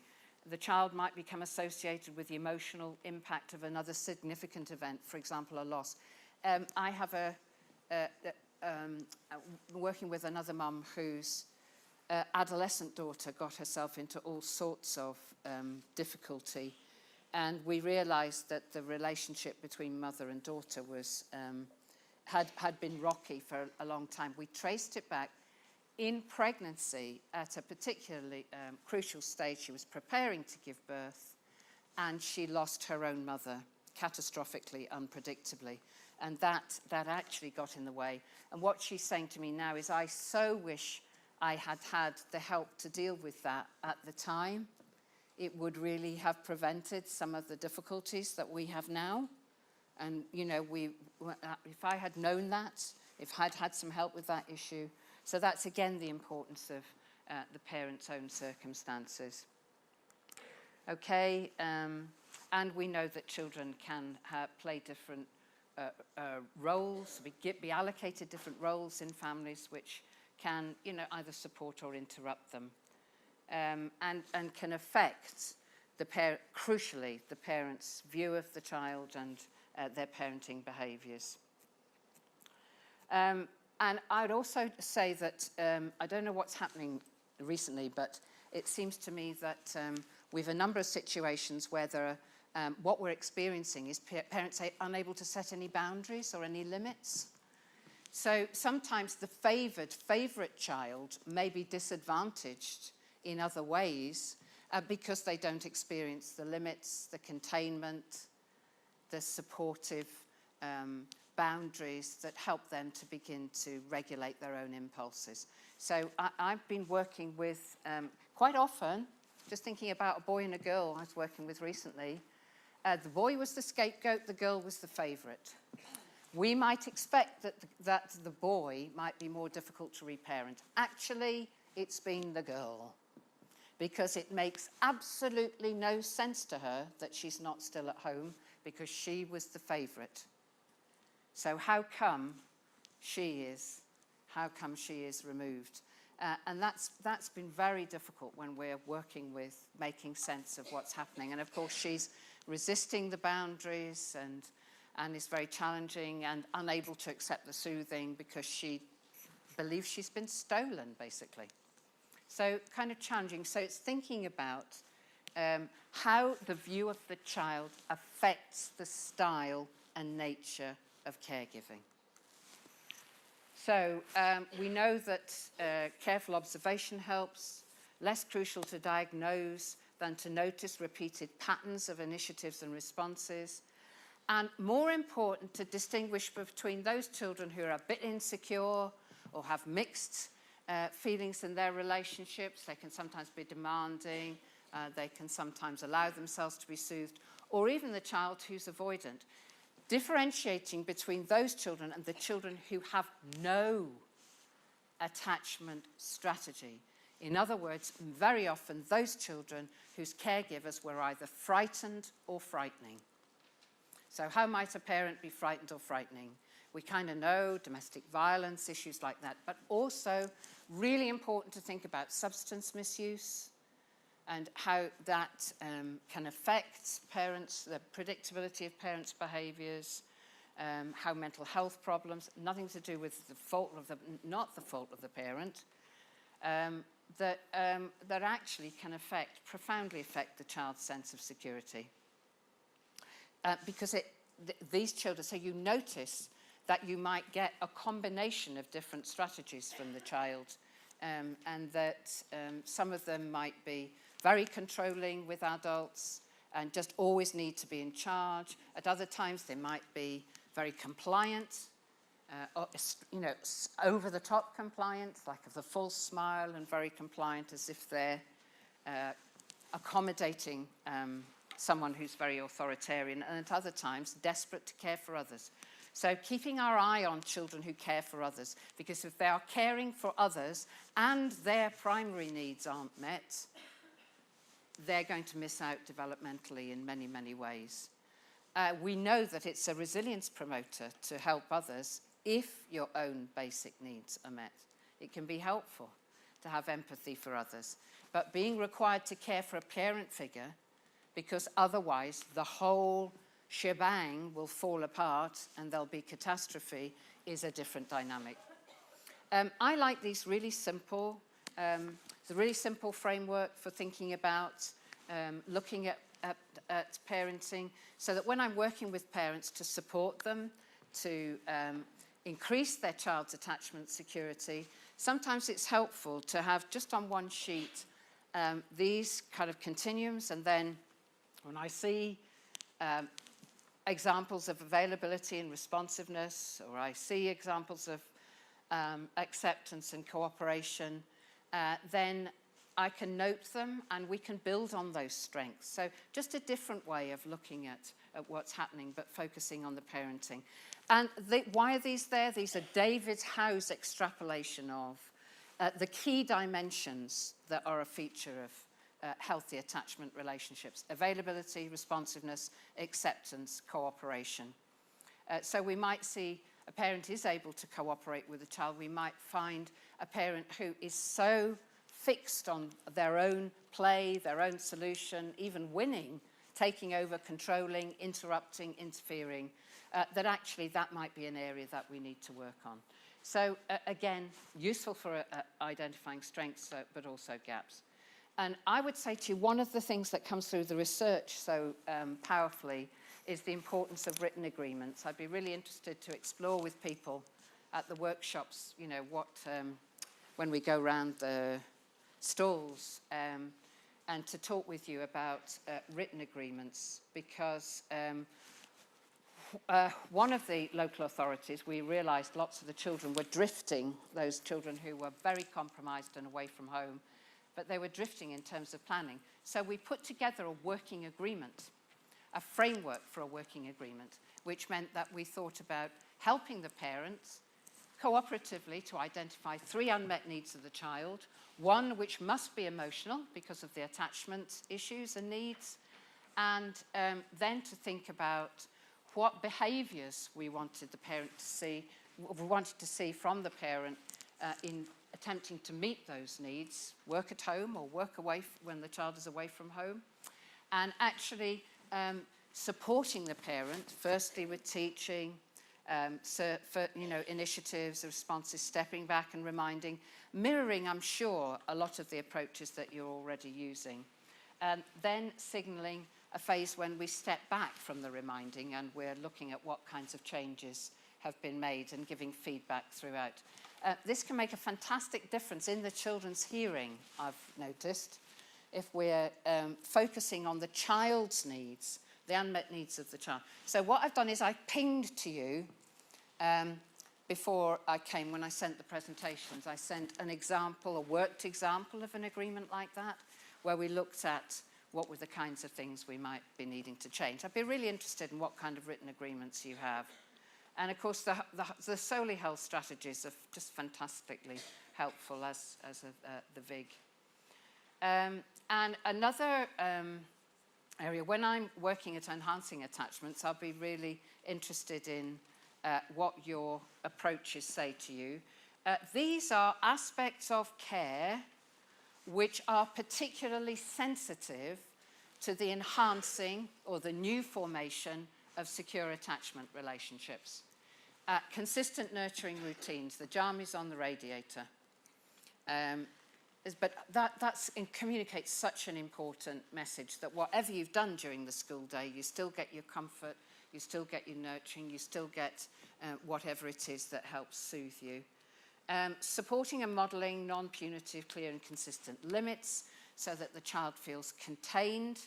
The child might become associated with the emotional impact of another significant event, for example, a loss. I have working with another mum whose adolescent daughter got herself into all sorts of difficulty, and we realised that the relationship between mother and daughter was had been rocky for a long time. We traced it back in pregnancy, at a particularly crucial stage, she was preparing to give birth, and she lost her own mother catastrophically, unpredictably. And that actually got in the way. And what she's saying to me now is, I so wish I had had the help to deal with that at the time. It would really have prevented some of the difficulties that we have now. And, you know, if I had known that, if I'd had some help with that issue. So that's, again, the importance of the parent's own circumstances. Okay, and we know that children can play different roles, be allocated different roles in families, which can, you know, either support or interrupt them, and can affect crucially, the parent's view of the child and their parenting behaviours. And I'd also say that I don't know what's happening recently, but it seems to me that we have a number of situations where there are, what we're experiencing is parents are unable to set any boundaries or any limits. So sometimes the favourite child may be disadvantaged in other ways because they don't experience the limits, the containment, the supportive boundaries that help them to begin to regulate their own impulses. So I've been working with, quite often, just thinking about a boy and a girl I was working with recently. The boy was the scapegoat, the girl was the favourite. We might expect that the boy might be more difficult to reparent. Actually, it's been the girl, because it makes absolutely no sense to her that she's not still at home, because she was the favourite. So how come she is removed? And that's been very difficult when we're working with making sense of what's happening. And of course, she's resisting the boundaries and is very challenging and unable to accept the soothing because she believes she's been stolen, basically. So kind of challenging. So it's thinking about how the view of the child affects the style and nature of caregiving. So we know that careful observation helps, less crucial to diagnose than to notice repeated patterns of initiatives and responses, and more important to distinguish between those children who are a bit insecure or have mixed feelings in their relationships. They can sometimes be demanding, they can sometimes allow themselves to be soothed, or even the child who's avoidant. Differentiating between those children and the children who have no attachment strategy. In other words, very often those children whose caregivers were either frightened or frightening. So how might a parent be frightened or frightening? We kind of know domestic violence, issues like that, but also really important to think about substance misuse and how that can affect parents, the predictability of parents' behaviours, how mental health problems, nothing to do with the fault of not the fault of the parent, that actually can profoundly affect the child's sense of security. Because these children, so you notice that you might get a combination of different strategies from the child, and that some of them might be very controlling with adults and just always need to be in charge. At other times, they might be very compliant, over-the-top compliant, like the full smile and very compliant, as if they're accommodating someone who's very authoritarian, and at other times, desperate to care for others. So keeping our eye on children who care for others, because if they are caring for others and their primary needs aren't met, they're going to miss out developmentally in many, many ways. We know that it's a resilience promoter to help others if your own basic needs are met. It can be helpful to have empathy for others. But being required to care for a parent figure, because otherwise the whole shebang will fall apart and there'll be catastrophe, is a different dynamic. I like these really simple, it's a really simple framework for thinking about looking at parenting, so that when I'm working with parents to support them, to increase their child's attachment security, sometimes it's helpful to have just on one sheet these kind of continuums, and then when I see examples of availability and responsiveness, or I see examples of acceptance and cooperation, then I can note them and we can build on those strengths. So just a different way of looking at what's happening, but focusing on the parenting. And why are these there? These are David Howe's extrapolation of the key dimensions that are a feature of healthy attachment relationships: availability, responsiveness, acceptance, cooperation. So we might see a parent is able to cooperate with a child. We might find a parent who is so fixed on their own play, their own solution, even winning, taking over, controlling, interrupting, interfering, that actually that might be an area that we need to work on. So again, useful for identifying strengths, but also gaps. And I would say to you, one of the things that comes through the research so powerfully is the importance of written agreements. I'd be really interested to explore with people at the workshops, you know, what, when we go around the stalls, and to talk with you about written agreements, because one of the local authorities, we realised lots of the children were drifting, those children who were very compromised and away from home, but they were drifting in terms of planning. So we put together a working agreement, a framework for a working agreement, which meant that we thought about helping the parents cooperatively to identify 3 unmet needs of the child, 1 which must be emotional because of the attachment issues and needs, and then to think about what behaviours we wanted the parent to see, we wanted to see from the parent in attempting to meet those needs, work at home or work away when the child is away from home, and actually supporting the parent, firstly with teaching, initiatives, responses, stepping back and reminding, mirroring, I'm sure, a lot of the approaches that you're already using. Then signalling a phase when we step back from the reminding and we're looking at what kinds of changes have been made and giving feedback throughout. This can make a fantastic difference in the children's hearing, I've noticed, if we're focusing on the child's needs, the unmet needs of the child. So what I've done is I pinged to you before I came, when I sent the presentations, I sent an example, a worked example of an agreement like that, where we looked at what were the kinds of things we might be needing to change. I'd be really interested in what kind of written agreements you have. And of course, the Solely Health strategies are just fantastically helpful as the VIG. And another area, when I'm working at enhancing attachments, I'll be really interested in what your approaches say to you. These are aspects of care which are particularly sensitive to the enhancing or the new formation of secure attachment relationships. Consistent nurturing routines, the jam is on the radiator. But that communicates such an important message that whatever you've done during the school day, you still get your comfort, you still get your nurturing, you still get whatever it is that helps soothe you. Supporting and modelling non-punitive, clear and consistent limits so that the child feels contained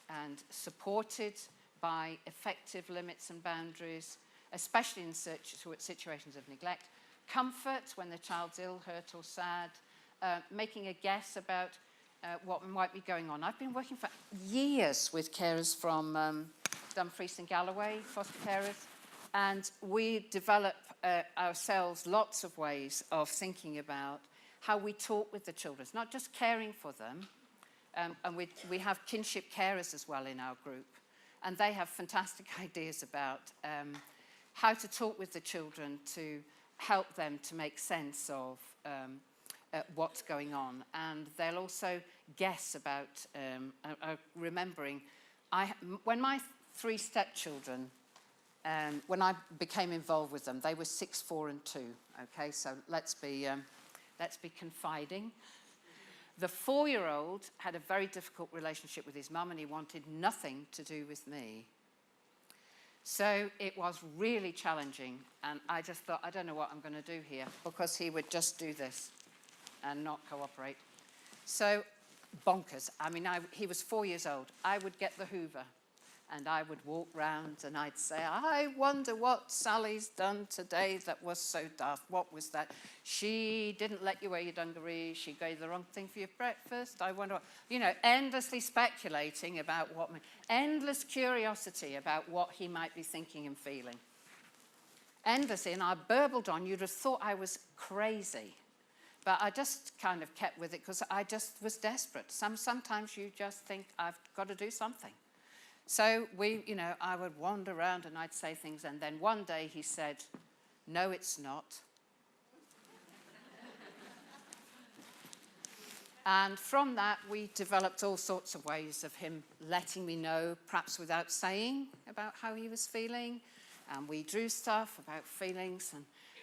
and supported by effective limits and boundaries, especially in situations of neglect. Comfort when the child's ill, hurt or sad. Making a guess about what might be going on. I've been working for years with carers from Dumfries and Galloway, foster carers, and we develop ourselves lots of ways of thinking about how we talk with the children. It's not just caring for them, and we have kinship carers as well in our group, and they have fantastic ideas about how to talk with the children to help them to make sense of what's going on. And they'll also guess about, remembering, when my 3 stepchildren, when I became involved with them, they were 6, 4 and 2, okay? So let's be confiding. The 4-year-old had a very difficult relationship with his mum and he wanted nothing to do with me. So it was really challenging, and I just thought, I don't know what I'm going to do here, because he would just do this and not cooperate. So bonkers. I mean, he was 4 years old. I would get the Hoover, and I would walk round, and I'd say, I wonder what Sally's done today that was so daft. What was that? She didn't let you wear your dungarees. She gave the wrong thing for your breakfast. I wonder what, you know, endlessly speculating about what, endless curiosity about what he might be thinking and feeling. Endlessly, and I burbled on. You'd have thought I was crazy. But I just kind of kept with it because I just was desperate. Sometimes you just think, I've got to do something. So I would wander around and I'd say things. And then one day he said, no, it's not. And from that, we developed all sorts of ways of him letting me know, perhaps without saying, about how he was feeling. And we drew stuff about feelings.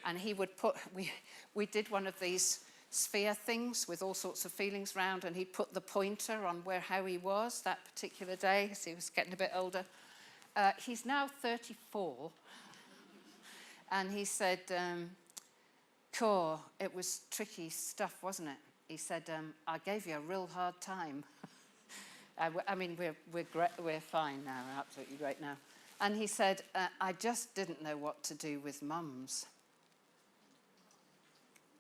And he would we did one of these sphere things with all sorts of feelings round, and he'd put the pointer on how he was that particular day, because he was getting a bit older. He's now 34, and he said, Core, it was tricky stuff, wasn't it? He said, I gave you a real hard time. I mean, we're fine now, we're absolutely great now. And he said, I just didn't know what to do with mums.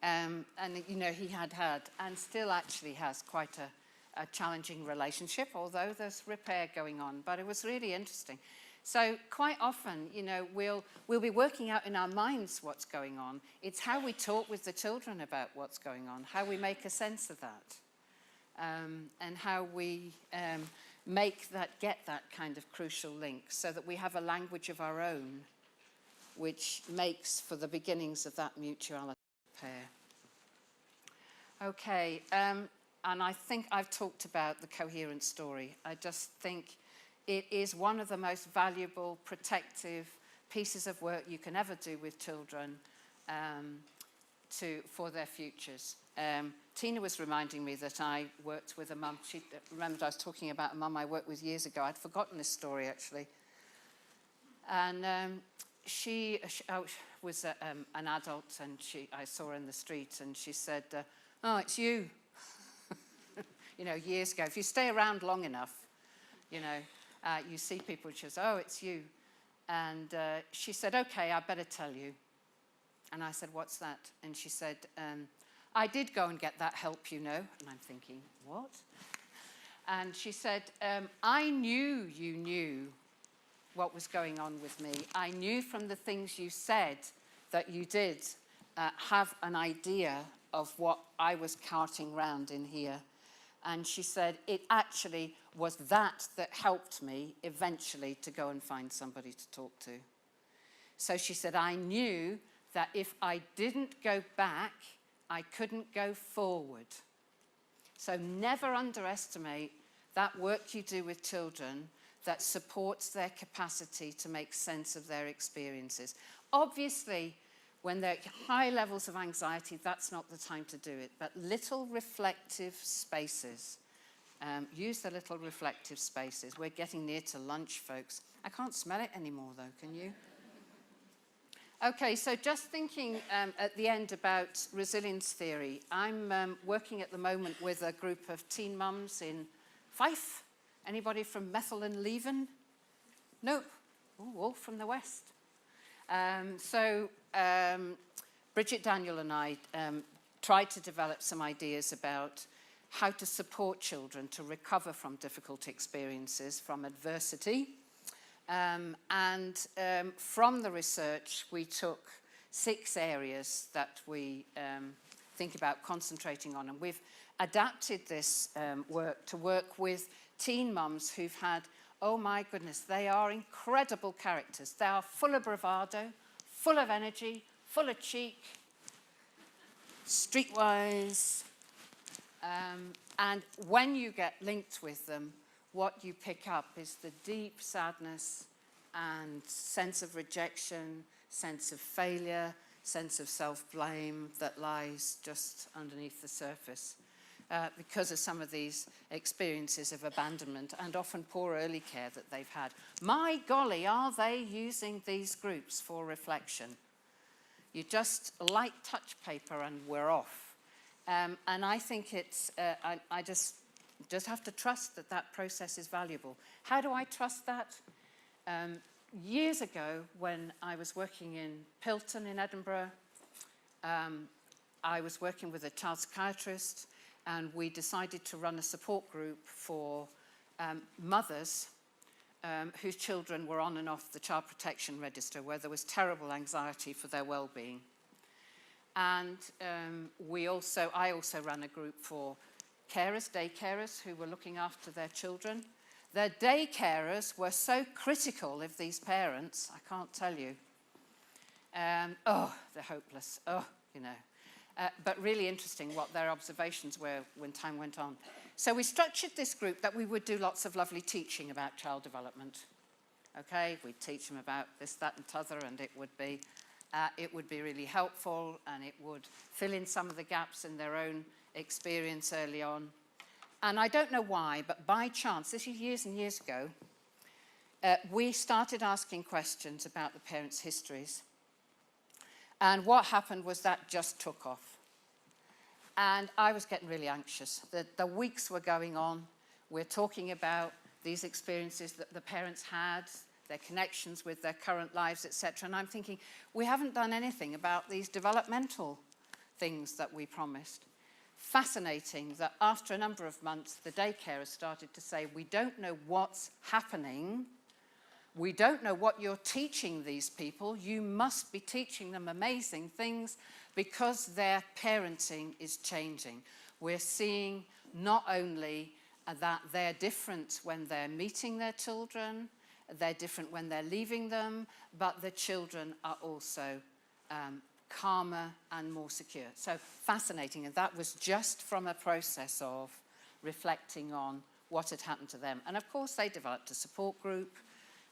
And, he had and still actually has quite a challenging relationship, although there's repair going on. But it was really interesting. So quite often, we'll be working out in our minds what's going on. It's how we talk with the children about what's going on, how we make a sense of that, and how we get that kind of crucial link so that we have a language of our own, which makes for the beginnings of that mutuality. Okay, and I think I've talked about the coherent story. I just think it is one of the most valuable, protective pieces of work you can ever do with children for their futures. Tina was reminding me that I worked with a mum. She remembered I was talking about a mum I worked with years ago. I'd forgotten this story, actually. And she was an adult, and I saw her in the street, and she said, oh, it's you. Years ago. If you stay around long enough, you see people, and she says, oh, it's you. And she said, okay, I better tell you. And I said, what's that? And she said, I did go and get that help, And I'm thinking, what? And she said, I knew you knew what was going on with me. I knew from the things you said that you did have an idea of what I was carting round in here. And she said, it actually was that helped me eventually to go and find somebody to talk to. So she said, I knew that if I didn't go back, I couldn't go forward. So never underestimate that work you do with children that supports their capacity to make sense of their experiences. Obviously, when they're at high levels of anxiety, that's not the time to do it. But little reflective spaces. Use the little reflective spaces. We're getting near to lunch, folks. I can't smell it anymore, though, can you? Okay, so just thinking at the end about resilience theory. I'm working at the moment with a group of teen mums in Fife. Anybody from Methil and Leven? Nope. Ooh, all from the West. Bridget Daniel and I tried to develop some ideas about how to support children to recover from difficult experiences, from adversity. From the research, we took 6 areas that we think about concentrating on. And we've adapted this work to work with teen mums who've had, oh my goodness, they are incredible characters. They are full of bravado, full of energy, full of cheek, streetwise. And when you get linked with them, what you pick up is the deep sadness and sense of rejection, sense of failure, sense of self-blame that lies just underneath the surface. because of some of these experiences of abandonment and often poor early care that they've had. My golly, are they using these groups for reflection? You just light touch paper and we're off. And I think it's, I just have to trust that that process is valuable. How do I trust that? Years ago, when I was working in Pilton in Edinburgh, I was working with a child psychiatrist, and we decided to run a support group for mothers whose children were on and off the child protection register, where there was terrible anxiety for their well-being. And I also ran a group for carers, day carers, who were looking after their children. Their day carers were so critical of these parents, I can't tell you. They're hopeless. You know. But really interesting what their observations were when time went on. So we structured this group that we would do lots of lovely teaching about child development. Okay, we'd teach them about this, that, and t'other, and it would be really helpful, and it would fill in some of the gaps in their own experience early on. And I don't know why, but by chance, this is years and years ago, we started asking questions about the parents' histories. And what happened was that just took off. And I was getting really anxious. The weeks were going on. We're talking about these experiences that the parents had, their connections with their current lives, etc. And I'm thinking, we haven't done anything about these developmental things that we promised. Fascinating that after a number of months, the day carers started to say, we don't know what's happening. We don't know what you're teaching these people. You must be teaching them amazing things because their parenting is changing. We're seeing not only that they're different when they're meeting their children, they're different when they're leaving them, but the children are also calmer and more secure. So fascinating, and that was just from a process of reflecting on what had happened to them. And of course they developed a support group,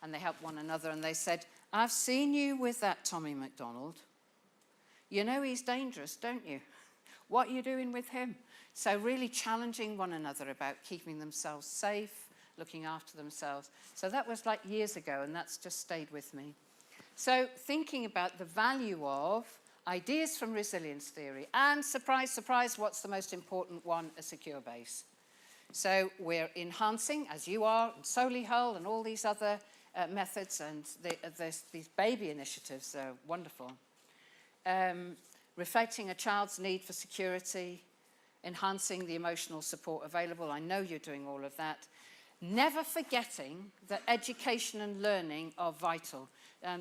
and they helped one another, and they said, I've seen you with that Tommy MacDonald. You know he's dangerous, don't you? What are you doing with him? So really challenging one another about keeping themselves safe, looking after themselves. So that was like years ago, and that's just stayed with me. So thinking about the value of ideas from resilience theory, and surprise, surprise, what's the most important one? A secure base. So we're enhancing, as you are, and Solihull and all these other methods, and these baby initiatives are wonderful. Reflecting a child's need for security, enhancing the emotional support available. I know you're doing all of that. Never forgetting that education and learning are vital.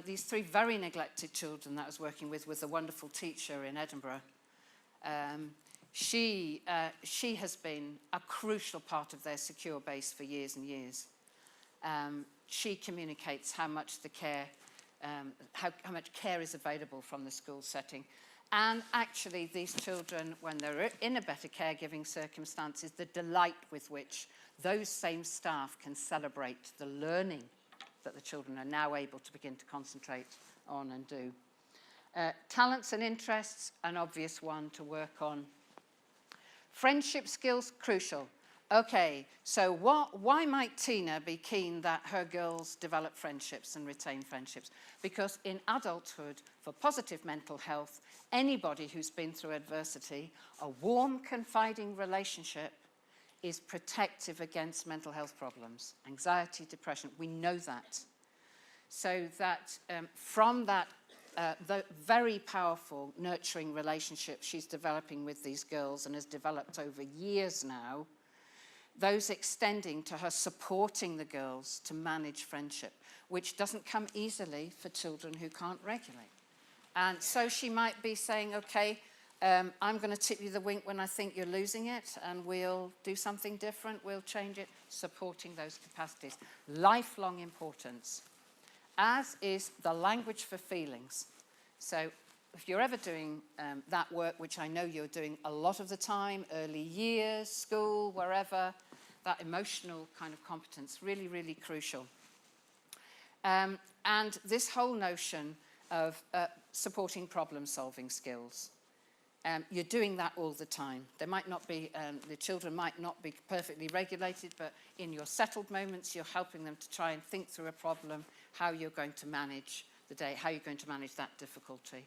These three very neglected children that I was working with a wonderful teacher in Edinburgh. She has been a crucial part of their secure base for years and years. She communicates how much the care, how much care is available from the school setting. And actually, these children, when they're in a better caregiving circumstances, the delight with which those same staff can celebrate the learning that the children are now able to begin to concentrate on and do. Talents and interests, an obvious one to work on. Friendship skills, crucial. Okay, so why might Tina be keen that her girls develop friendships and retain friendships? Because in adulthood, for positive mental health, anybody who's been through adversity, a warm, confiding relationship is protective against mental health problems, anxiety, depression. We know that. So that from that the very powerful, nurturing relationship she's developing with these girls and has developed over years now, those extending to her supporting the girls to manage friendship, which doesn't come easily for children who can't regulate. And so she might be saying, okay, I'm going to tip you the wink when I think you're losing it, and we'll do something different, we'll change it, supporting those capacities. Lifelong importance, as is the language for feelings. So if you're ever doing that work, which I know you're doing a lot of the time, early years, school, wherever, that emotional kind of competence, really, really crucial. And this whole notion of supporting problem-solving skills. you're doing that all the time. There might not be, the children might not be perfectly regulated, but in your settled moments, you're helping them to try and think through a problem, how you're going to manage the day, how you're going to manage that difficulty.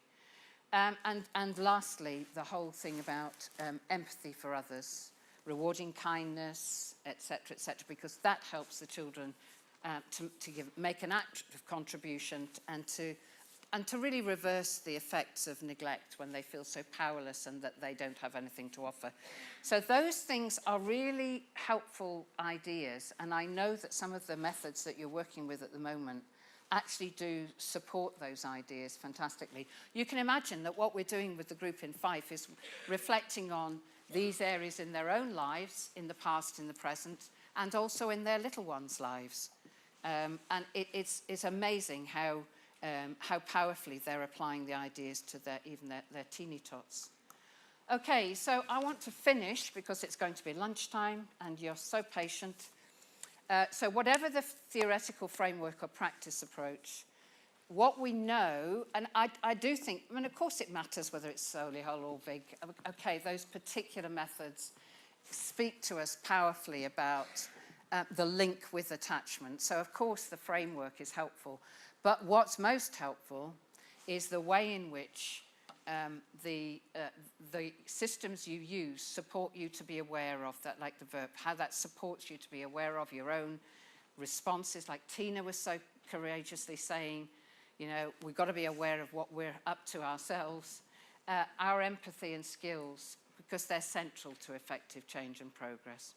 And lastly, the whole thing about empathy for others, rewarding kindness, etc., because that helps the children to make an active contribution and to really reverse the effects of neglect when they feel so powerless and that they don't have anything to offer. So those things are really helpful ideas, and I know that some of the methods that you're working with at the moment actually do support those ideas fantastically. You can imagine that what we're doing with the group in Fife is reflecting on these areas in their own lives, in the past, in the present, and also in their little ones' lives. And it's amazing how powerfully they're applying the ideas to their teeny tots. Okay, so I want to finish because it's going to be lunchtime and you're so patient. So whatever the theoretical framework or practice approach, what we know, and I do think, I mean, of course it matters whether it's solihull or vig. Okay, those particular methods speak to us powerfully about the link with attachment. So of course the framework is helpful. But what's most helpful is the way in which the systems you use support you to be aware of that, like the verb, how that supports you to be aware of your own responses, like Tina was so courageously saying, you know, we've got to be aware of what we're up to ourselves, our empathy and skills, because they're central to effective change and progress.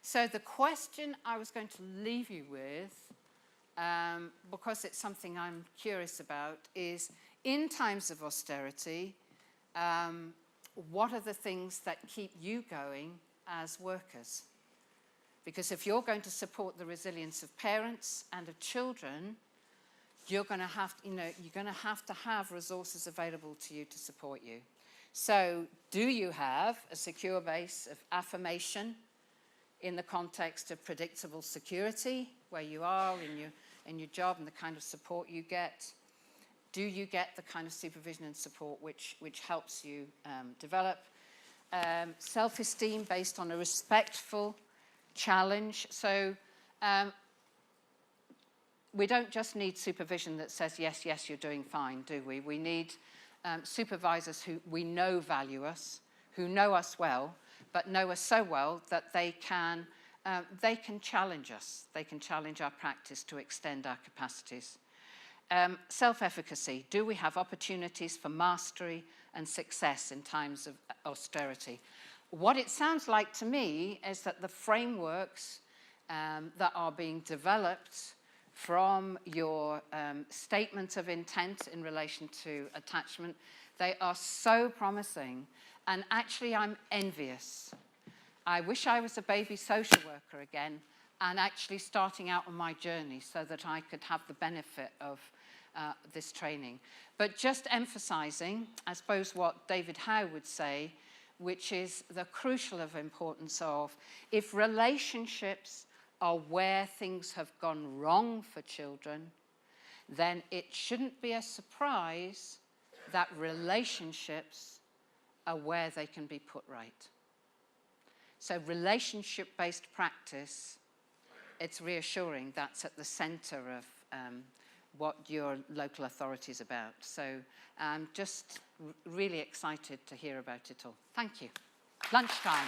So the question I was going to leave you with, because it's something I'm curious about, is in times of austerity, what are the things that keep you going as workers? Because if you're going to support the resilience of parents and of children, you're going to have, to have resources available to you to support you. So, do you have a secure base of affirmation in the context of predictable security, where you are in your job and the kind of support you get? Do you get the kind of supervision and support which helps you develop? Self-esteem based on a respectful challenge. So we don't just need supervision that says, yes, yes, you're doing fine, do we? We need supervisors who we know value us, who know us well, but know us so well that they can challenge us. They can challenge our practice to extend our capacities. Self-efficacy. Do we have opportunities for mastery and success in times of austerity? What it sounds like to me is that the frameworks that are being developed from your statement of intent in relation to attachment, they are so promising. And actually, I'm envious. I wish I was a baby social worker again and actually starting out on my journey so that I could have the benefit of this training. But just emphasizing, I suppose, what David Howe would say, which is the crucial of importance of, if relationships are where things have gone wrong for children, then it shouldn't be a surprise that relationships are where they can be put right. So relationship-based practice, it's reassuring that's at the center of what your local authority is about. So I'm just really excited to hear about it all. Thank you. Lunchtime.